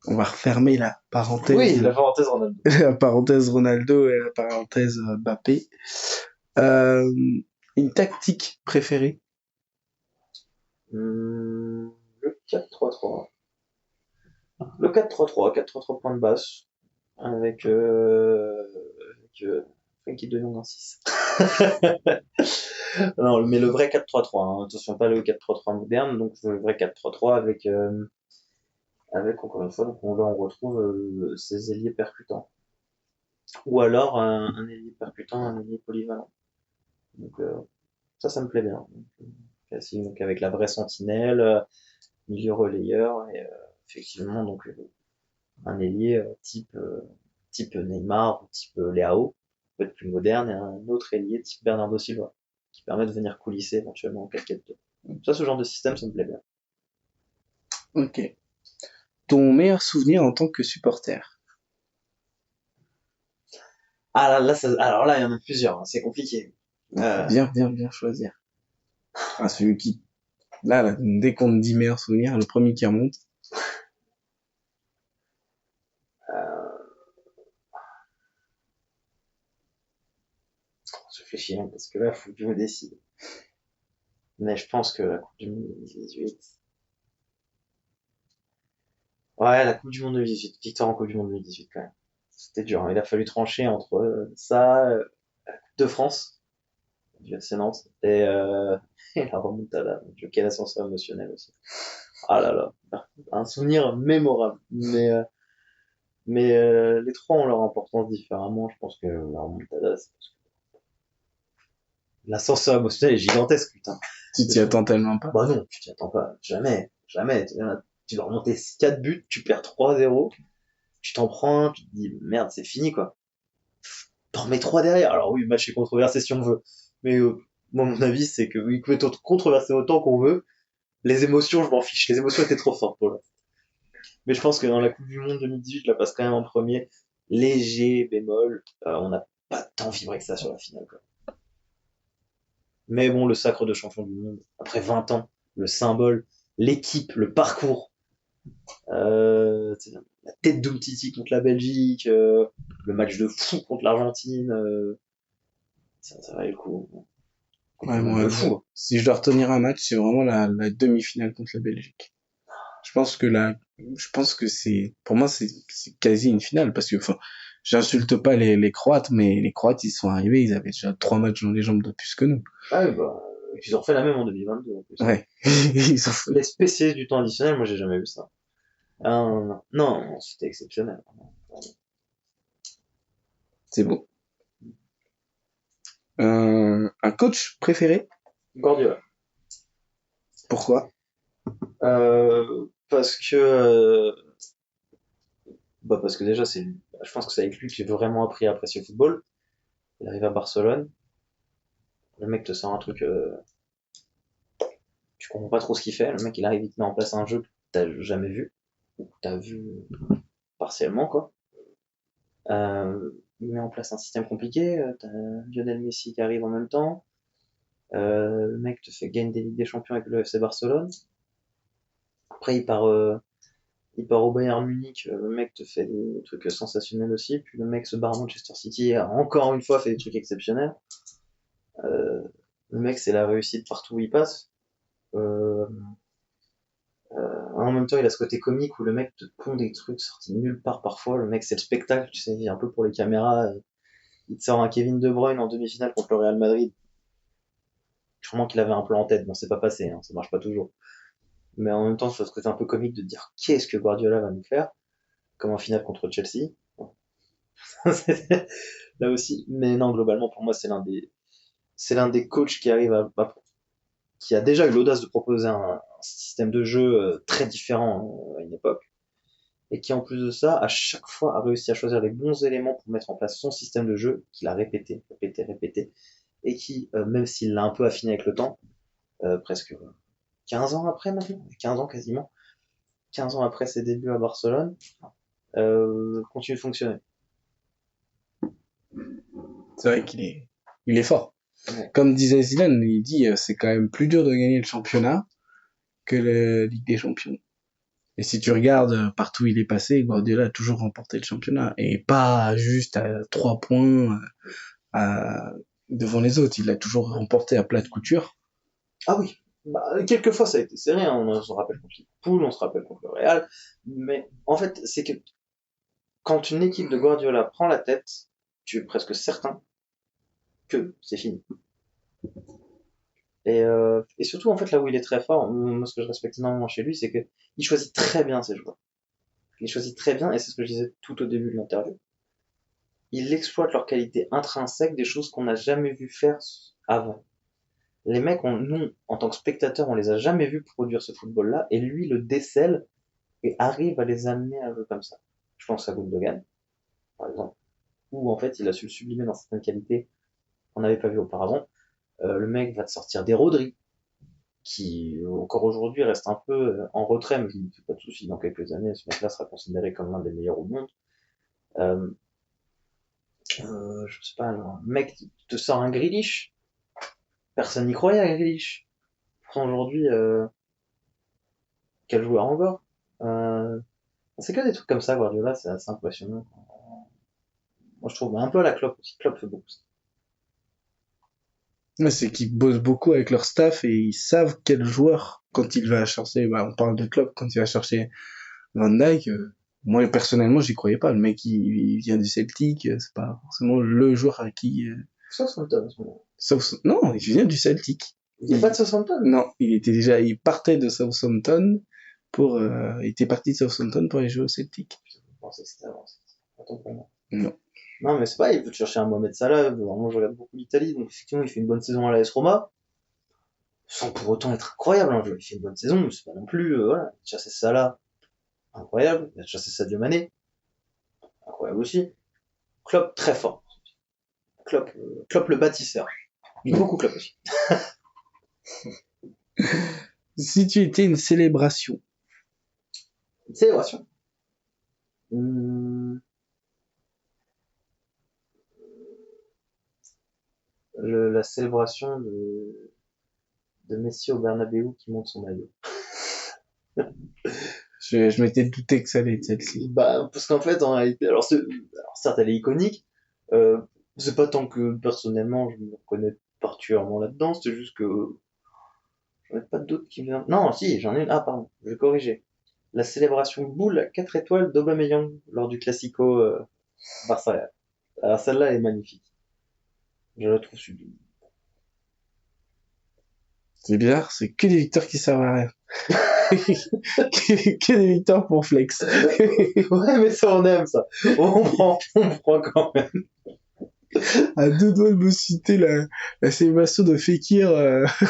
On va refermer la parenthèse,
Oui, la parenthèse Ronaldo.
la parenthèse Ronaldo et la parenthèse Mbappé. Euh, une tactique préférée?
Le 4-3-3. Le 4-3-3, 4-3-3 point de basse, avec, Frankie de Jong en 6. Non, mais le vrai 4-3-3, hein. Attention, pas le 4-3-3 moderne, donc le vrai 4-3-3 avec encore une fois, donc là on retrouve ces ailiers percutants. Ou alors un ailier percutant, un ailier polyvalent. Donc ça me plaît bien. Donc, classique, donc avec la vraie sentinelle, milieu relayeur, et effectivement donc un ailier type Neymar ou type Leao, peut-être plus moderne, et un autre ailier type Bernardo Silva, qui permet de venir coulisser éventuellement en casquette 2. Ça, ce genre de système, ça me plaît bien.
Ok. Ton meilleur souvenir en tant que supporter?
Ah là, alors là, il y en a plusieurs, hein, c'est compliqué.
Bien choisir. Ah, celui qui, là, dès qu'on te dit meilleur souvenir, le premier qui remonte.
Je réfléchis, hein, parce que là, faut que je me décide. Mais je pense que la Coupe du Monde 2018. Ouais, la Coupe du Monde 2018. Victoire en Coupe du Monde 2018, quand même. C'était dur, hein. Il a fallu trancher entre ça, la Coupe de France, du FC Nantes, et la remontada. Donc, quel ascenseur émotionnel aussi. Ah là là. Un souvenir mémorable. Mais les trois ont leur importance différemment. Je pense que la remontada, c'est parce que l'ascenseur émotionnel est gigantesque, putain.
Tu t'y attends tellement pas.
Bah non, tu t'y attends pas. Jamais. Jamais. Tu dois remonter 4 buts, tu perds 3-0, tu t'en prends un, tu te dis, merde, c'est fini, quoi. T'en remets 3 derrière. Alors oui, le match est controversé si on veut. Mais moi, mon avis, c'est que oui, peut être controversé autant qu'on veut. Les émotions, je m'en fiche. Les émotions étaient trop fortes pour là. Mais je pense que dans la Coupe du Monde 2018, la passe quand même en premier. Léger, bémol. On n'a pas tant vibré que ça sur la finale, quoi. Mais bon, le sacre de champion du monde, après 20 ans, le symbole, l'équipe, le parcours, la tête d'Umtiti contre la Belgique, le match de fou contre l'Argentine, ça valait le coup.
Ouais,
Le match
moi,
de fou.
si je dois retenir un match, c'est vraiment la demi-finale contre la Belgique. Je pense que pour moi, c'est quasi une finale parce que, enfin, j'insulte pas les Croates, mais les Croates, ils sont arrivés, ils avaient déjà 3 matchs dans les jambes de plus que nous.
Ah oui, bah, ils ont refait la même en 2022, en plus.
Ouais. Ils ont-
Les spécialistes du temps additionnel, moi j'ai jamais vu ça. Ah, non, c'était exceptionnel.
C'est beau. Un coach préféré?
Guardiola.
Pourquoi?
Parce que, bah parce que déjà c'est je pense que c'est avec lui que j'ai vraiment appris à apprécier le football. Il arrive à Barcelone. Le mec te sort un truc, tu comprends pas trop ce qu'il fait. Le mec, il arrive, il te met en place un jeu que t'as jamais vu. Ou que t'as vu partiellement, quoi. Il met en place un système compliqué. T'as Lionel Messi qui arrive en même temps. Le mec te fait gagner des Ligues des Champions avec le FC Barcelone. Après, il part au Bayern Munich. Le mec te fait des trucs sensationnels aussi. Puis le mec se barre à Manchester City. Et a encore une fois, fait des trucs exceptionnels. Le mec, c'est la réussite partout où il passe. En même temps, il a ce côté comique où le mec te pond des trucs sortis de nulle part parfois. Le mec, c'est le spectacle, tu sais, un peu pour les caméras. Il te sort un Kevin De Bruyne en demi-finale contre le Real Madrid. Sûrement qu'il avait un plan en tête. Bon, c'est pas passé, hein, ça marche pas toujours. Mais en même temps, c'est ce côté un peu comique de dire qu'est-ce que Guardiola va nous faire, comme en finale contre Chelsea. Là aussi. Mais non, globalement, pour moi, c'est l'un des coachs qui arrive qui a déjà eu l'audace de proposer un système de jeu très différent à une époque, et qui en plus de ça, à chaque fois, a réussi à choisir les bons éléments pour mettre en place son système de jeu, qu'il a répété, et qui, même s'il l'a un peu affiné avec le temps, presque 15 ans après maintenant, 15 ans quasiment, 15 ans après ses débuts à Barcelone, continue de fonctionner.
C'est vrai il est fort.
Ouais.
Comme disait Zidane, il dit c'est quand même plus dur de gagner le championnat que la Ligue des Champions. Et si tu regardes partout où il est passé, Guardiola a toujours remporté le championnat. Et pas juste à 3 points devant les autres. Il l'a toujours remporté à plat de couture.
Ah oui, quelquefois ça a été serré, hein. On se rappelle contre Liverpool, on se rappelle contre le Real, mais en fait, c'est que quand une équipe de Guardiola prend la tête, tu es presque certain que c'est fini. Et surtout, en fait, là où il est très fort, moi, ce que je respecte énormément chez lui, c'est que il choisit très bien ses joueurs. Il choisit très bien, et c'est ce que je disais tout au début de l'interview. Il exploite leurs qualités intrinsèques, des choses qu'on n'a jamais vu faire avant. Les mecs, nous, en tant que spectateurs, on les a jamais vus produire ce football-là, et lui le décèle et arrive à les amener à jouer comme ça. Je pense à Gundogan, par exemple, où en fait, il a su le sublimer dans certaines qualités qu'on n'avait pas vu auparavant. Le mec va te sortir des Rodri, qui encore aujourd'hui reste un peu en retrait, mais je ne me fais pas de soucis, dans quelques années, ce mec-là sera considéré comme l'un des meilleurs au monde. Je sais pas, un mec te sort un Grealish, personne n'y croyait à Grealish. Pourtant aujourd'hui, quel joueur encore. C'est que des trucs comme ça, Guardiola, c'est assez impressionnant. Moi je trouve un peu à la Klopp aussi, Klopp fait beaucoup ça.
Ouais, c'est qu'ils bossent beaucoup avec leur staff et ils savent quel joueur, quand il va chercher, on parle de Klopp, quand il va chercher Van Dijk, moi personnellement j'y croyais pas. Le mec il vient du Celtic, c'est pas forcément le joueur à qui...
Southampton, en ce moment.
Non, il vient du Celtic.
Il n'y a pas de Southampton.
Non, il partait de Southampton il était parti de Southampton pour aller jouer au Celtic.
Je pensais que c'était avant. Attends pour moi.
Non.
Non, mais c'est pas, il veut chercher un Mohamed Salah. Moi, je regarde beaucoup l'Italie, donc effectivement, il fait une bonne saison à l'AS Roma, sans pour autant être incroyable. Hein. Il fait une bonne saison, mais c'est pas non plus, voilà. Il a chassé Salah, incroyable. Il a chassé Sadio Mané, incroyable aussi. Klopp, très fort. Klopp le bâtisseur. J'aime beaucoup Klopp aussi.
Si tu étais une célébration.
Une célébration. La célébration de Messi au Bernabeu qui monte son maillot.
Je m'étais douté que ça allait être celle-ci.
Parce qu'en fait, en réalité, alors certes, elle est iconique, c'est pas tant que personnellement je me reconnais particulièrement là-dedans, c'est juste que j'en ai pas d'autres qui viennent. Non, si, j'en ai une. Ah, pardon, je vais corriger. La célébration boule à 4 étoiles d'Aubameyang lors du Classico Barça. Alors celle-là est magnifique. Je la trouve sublime.
C'est bizarre, c'est que des victoires qui servent à rien. que des victoires pour flex.
Ouais, mais ça on aime ça. On prend quand même.
À deux doigts de me citer la célébration de Fekir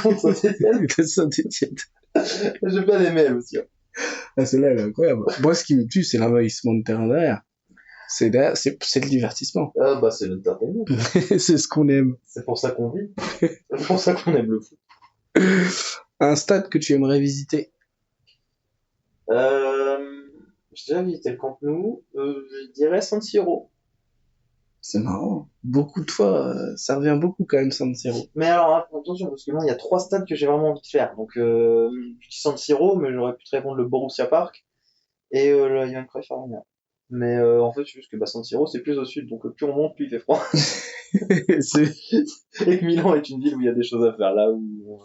Contre Saint-Etienne.
de Saint-Etienne.
J'ai bien aimé elle aussi.
Ah, celle-là, elle est incroyable. Moi, ce qui me tue, c'est l'envahissement de terrain derrière. C'est le divertissement.
Ah bah c'est l'entertainment.
C'est ce qu'on aime.
C'est pour ça qu'on vit. C'est pour ça qu'on aime le foot.
Un stade que tu aimerais visiter.
J'ai déjà visité le Camp Nou. Je dirais San Siro.
C'est marrant. Beaucoup de fois, ça revient beaucoup quand même, San Siro.
Mais alors attention parce que moi il y a 3 stades que j'ai vraiment envie de faire. Donc je dis San Siro, mais j'aurais pu te répondre le Borussia Park et le Johan Cruyff Arena. Mais en fait c'est juste que San Siro c'est plus au sud, donc plus on monte plus il fait froid.
C'est
Et que Milan est une ville où il y a des choses à faire là où.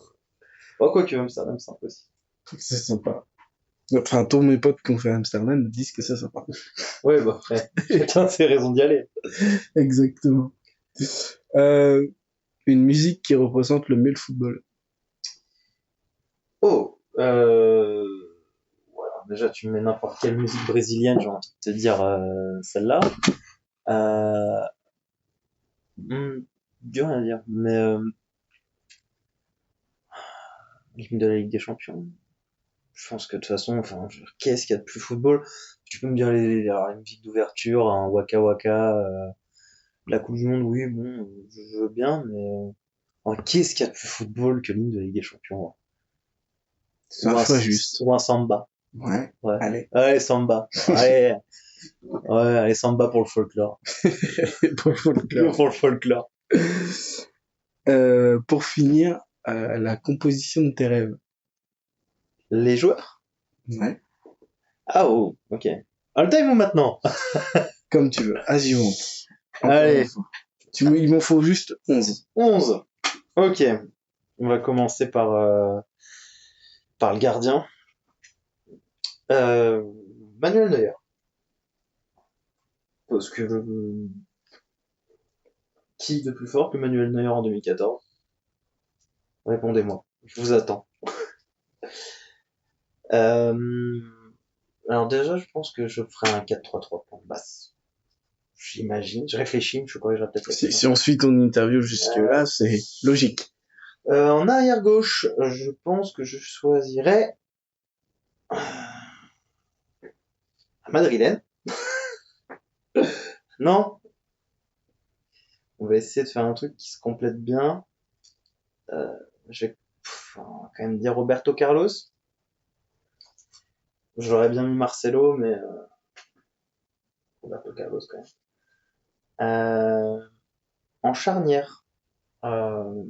Oh quoique même ça, même simple aussi.
c'est sympa. Enfin, tous mes potes qui ont fait Amsterdam me disent que c'est sympa.
Ouais bah après, chacun ses raisons d'y aller.
Exactement. Une musique qui représente le mieux le football.
Oh, voilà. Déjà, tu me mets n'importe quelle musique brésilienne, j'ai envie de te dire celle-là. Euh, dur à dire, mais l'hymne de la Ligue des Champions. Je pense que de toute façon, enfin, qu'est-ce qu'il y a de plus football? Tu peux me dire alors, les musiques d'ouverture, un Waka Waka, la Coupe du Monde, oui, bon, je veux bien, mais qu'est-ce qu'il y a de plus football que l'hymne de la Ligue des Champions?
C'est un choix juste.
Ou un samba.
Ouais.
Ouais.
Allez.
Allez, samba. Allez. Ouais, allez, samba pour le folklore.
Pour le folklore.
Pour le folklore.
Pour finir, la composition de tes rêves.
Les joueurs?
Ouais.
Ah, oh, ok. All time ou maintenant?
Comme tu veux. As you want. Encore
Allez.
une fois. Il m'en faut juste 11.
11. Ok. On va commencer par le gardien. Manuel Neuer. Parce que qui de plus fort que Manuel Neuer en 2014? Répondez-moi. Je vous attends. Alors déjà, je pense que je ferai un 4-3-3 pour basse. J'imagine. Je réfléchis, je corrigerai peut-être.
Si on suit ton interview jusque-là, c'est logique.
En arrière gauche, je pense que je choisirais Madrilène. Non. On va essayer de faire un truc qui se complète bien. Je vais on va quand même dire Roberto Carlos. J'aurais bien mis Marcelo, mais Roberto Carlos quand même. En charnière, je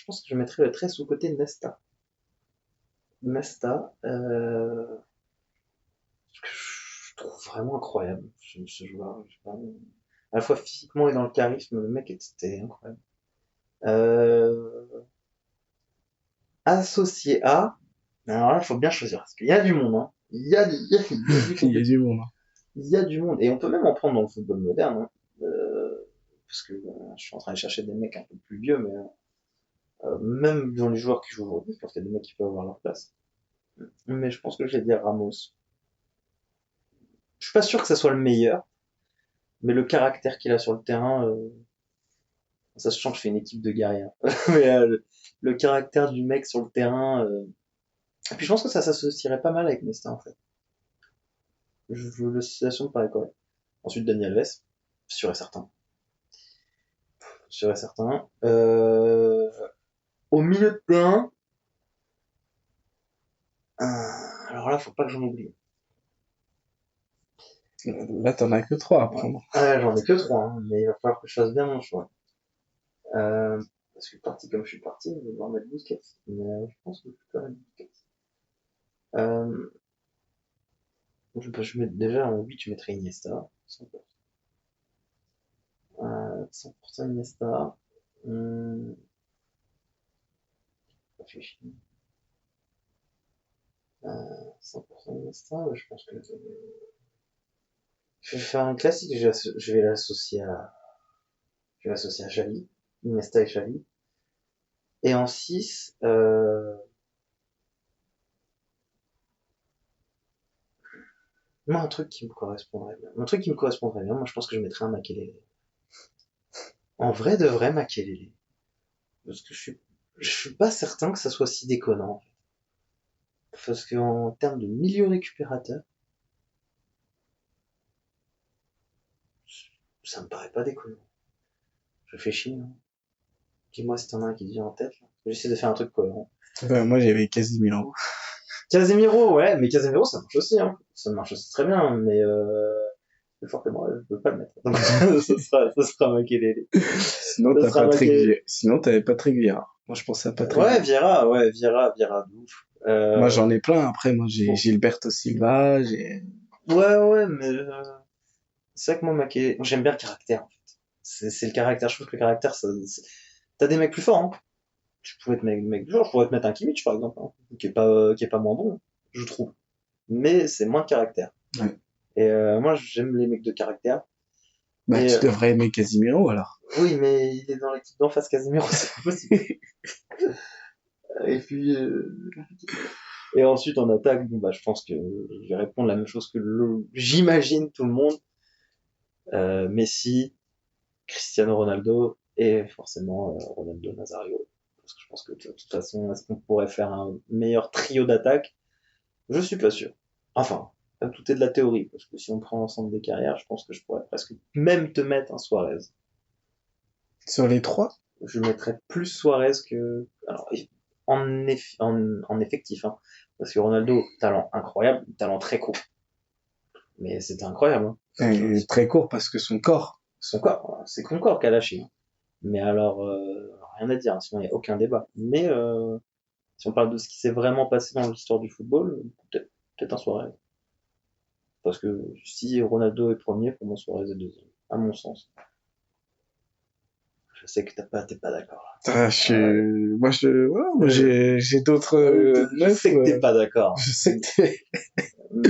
pense que je mettrais le très sous-côté Nesta. Nesta, que je trouve vraiment incroyable, ce joueur. Je sais pas, à la fois physiquement et dans le charisme, le mec était incroyable. Associé à, alors là, il faut bien choisir, parce qu'il y a du monde, hein. Il y a du
monde.
Il y a du monde, et on peut même en prendre dans le football moderne, hein. Parce que je suis en train de chercher des mecs un peu plus vieux, mais même dans les joueurs qui jouent aujourd'hui, je pense qu'il y a des mecs qui peuvent avoir leur place. Mais je pense que je vais dire Ramos. Je suis pas sûr que ça soit le meilleur, mais le caractère qu'il a sur le terrain, ça se change, je fais une équipe de guerriers. Mais le caractère du mec sur le terrain, et puis je pense que ça s'associerait pas mal avec Nesta en fait. L'association me paraît correcte. Ensuite Dani Alves, sûr et certain. Sûr et certain. Au milieu de terrain, alors là, faut pas que j'en oublie.
Là, t'en as que 3 à prendre.
Ah, j'en ai que 3, hein, mais il va falloir que je fasse bien mon choix. Parce que parti comme je suis parti, je vais devoir mettre Busquets. Mais je pense que je peux mettre Busquets. Je mets déjà en 8, je mettrais Iniesta. 100%. 100% Iniesta. Réfléchis. 100% Iniesta, je pense que je vais faire un classique, je vais l'associer à Xavi, Iniesta et Xavi. Et en 6, moi un truc qui me correspondrait bien. Un truc qui me correspondrait bien, moi je pense que je mettrais un Makelele. En vrai de vrai Makelele. Parce que je suis pas certain que ça soit si déconnant. Parce qu'en termes de milieu récupérateur, ça me paraît pas déconnant. Je réfléchis, hein. Dis-moi si t'en as un qui te vient en tête, là. J'essaie de faire un truc cohérent.
Ben, moi, j'avais Casemiro.
Casemiro, ouais, mais Casemiro, ça marche aussi, hein. Ça marche aussi très bien, mais plus fort que moi, je peux pas le mettre. Donc, ça sera Makelele.
Sinon,
Ça sera Makelele.
Sinon, t'avais Patrick Vieira. Moi, je pensais à Patrick
Ouais, Vieira, de ouf.
Moi, j'en ai plein. Après, moi, j'ai Gilberto Silva, j'ai...
Ouais, mais c'est vrai que moi, Makelele, j'aime bien le caractère, en fait. C'est le caractère, je trouve que le caractère, t'as des mecs plus forts, hein. Tu pouvais te mettre, genre, je pourrais te mettre un Kimmich, par exemple, hein, qui est pas moins bon, je trouve. Mais c'est moins de caractère.
Ouais.
Et moi, j'aime les mecs de caractère.
Bah,
Et,
tu devrais aimer Casemiro, alors.
oui, mais il est dans l'équipe d'en face, Casemiro, c'est pas possible. Et puis, et ensuite, en attaque, bon, bah, je pense que je vais répondre la même chose que j'imagine tout le monde. Messi, Cristiano Ronaldo et forcément Ronaldo Nazario. Parce que je pense que de toute façon, est-ce qu'on pourrait faire un meilleur trio d'attaque? Je suis pas sûr. Enfin, tout est de la théorie, parce que si on prend l'ensemble des carrières, je pense que je pourrais presque même te mettre un Suarez.
Sur les 3?
Je mettrais plus Suarez que... Alors, en effectif, hein. Parce que Ronaldo, talent incroyable, talent très court. Mais c'était incroyable, hein.
Il est très court parce que son corps.
C'est son corps qui a lâché. Mais alors, rien à dire, hein, sinon il n'y a aucun débat. Mais si on parle de ce qui s'est vraiment passé dans l'histoire du football, peut-être un Suarez. Parce que si Ronaldo est premier, pour moi Suarez est deuxième, à mon sens. Je sais que t'es pas d'accord.
Ah, moi, j'ai d'autres
Je sais que t'es pas d'accord.
Je sais que t'es...
Mais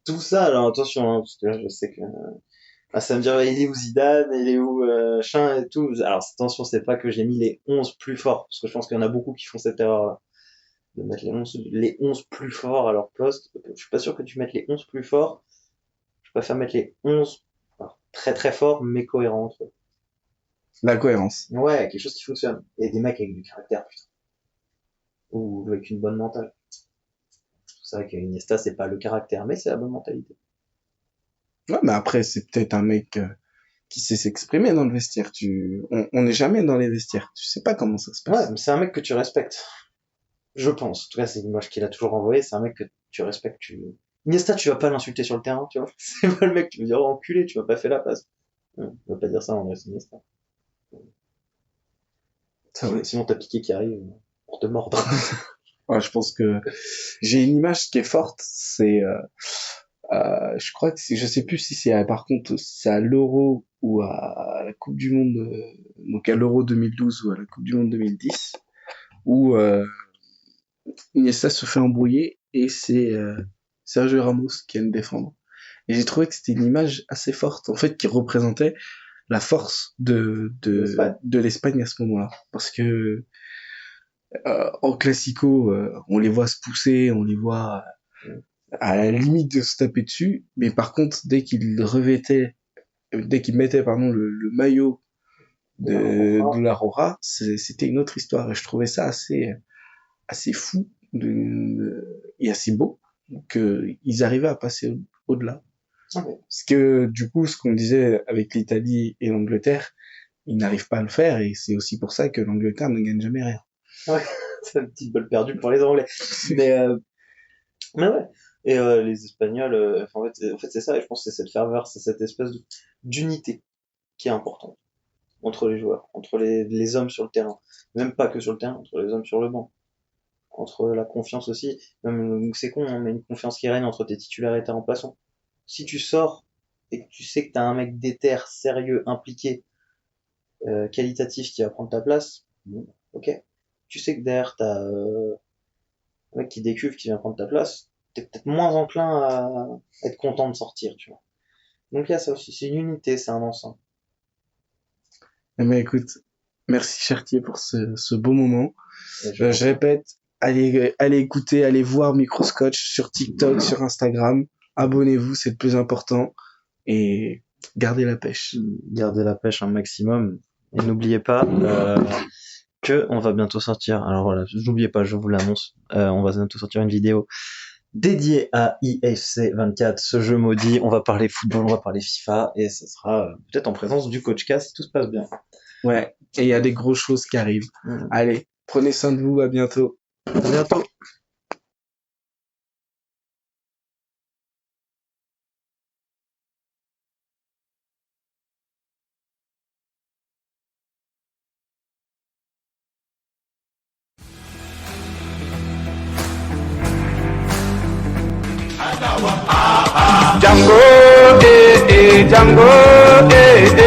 tout ça, alors attention, hein, parce que là, je sais que ça va me dire, il est où Zidane, il est où Chin et tout. Alors attention, c'est pas que j'ai mis les 11 plus forts, parce que je pense qu'il y en a beaucoup qui font cette erreur-là, de mettre les 11 plus forts à leur poste. Je suis pas sûr que tu mettes les 11 plus forts. Je préfère mettre les 11 très très forts, mais cohérents entre eux.
La cohérence.
Ouais, quelque chose qui fonctionne. Et des mecs avec du caractère, putain. Ou avec une bonne mentale. C'est vrai qu'Iniesta, c'est pas le caractère, mais c'est la bonne mentalité.
Ouais, mais après, c'est peut-être un mec qui sait s'exprimer dans le vestiaire. On n'est jamais dans les vestiaires. Tu sais pas comment ça se passe.
Ouais, mais c'est un mec que tu respectes. Je pense. En tout cas, c'est l'image qu'il a toujours envoyée. C'est un mec que tu respectes. Iniesta, tu vas pas l'insulter sur le terrain, tu vois. C'est pas le mec, tu vas dire, oh, enculé, tu vas pas faire la passe. On va pas dire ça, André Iniesta. Sinon, t'as Piqué qui arrive pour te mordre.
Ouais, je pense que j'ai une image qui est forte. C'est, je crois que je sais plus si c'est, par contre, c'est à l'Euro ou à la Coupe du Monde, donc à l'Euro 2012 ou à la Coupe du Monde 2010, où Iniesta se fait embrouiller et c'est Sergio Ramos qui vient le défendre. Et j'ai trouvé que c'était une image assez forte, en fait, qui représentait la force de l'Espagne à ce moment-là. Parce que en classico, on les voit se pousser, on les voit à la limite de se taper dessus, mais par contre, dès qu'ils mettaient le maillot de la Rora, c'était une autre histoire. Et je trouvais ça assez fou et assez beau qu'ils arrivaient à passer au-delà.
Okay.
Parce que du coup, ce qu'on disait avec l'Italie et l'Angleterre, ils n'arrivent pas à le faire, et c'est aussi pour ça que l'Angleterre ne gagne jamais rien.
Ouais, c'est un petit bol perdu pour les Anglais. Mais ouais. Et les Espagnols, en fait c'est ça, et je pense que c'est cette ferveur, c'est cette espèce d'unité qui est importante entre les joueurs, entre les hommes sur le terrain. Même pas que sur le terrain, entre les hommes sur le banc. Entre la confiance aussi, même, c'est con, hein, mais une confiance qui règne entre tes titulaires et tes remplaçants. Si tu sors et que tu sais que t'as un mec déter, sérieux, impliqué, qualitatif qui va prendre ta place, bon, ok. Tu sais que derrière t'as un mec qui décuve, qui vient prendre ta place, t'es peut-être moins enclin à être content de sortir, tu vois. Donc il y a ça aussi, c'est une unité, c'est un ensemble.
Mais écoute, merci Chartier pour ce beau moment. Je répète, allez écouter, allez voir Microscotch sur TikTok, sur Instagram. Abonnez-vous, c'est le plus important. Et gardez la pêche.
Gardez la pêche un maximum. Et n'oubliez pas que on va bientôt sortir. Alors voilà, n'oubliez pas, je vous l'annonce. On va bientôt sortir une vidéo dédié à IFC 24, ce jeu maudit. On va parler football, on va parler FIFA, et ce sera peut-être en présence du coach K si tout se passe bien.
Ouais, et il y a des grosses choses qui arrivent. Allez, prenez soin de vous, à bientôt.
À bientôt.
Django, Django,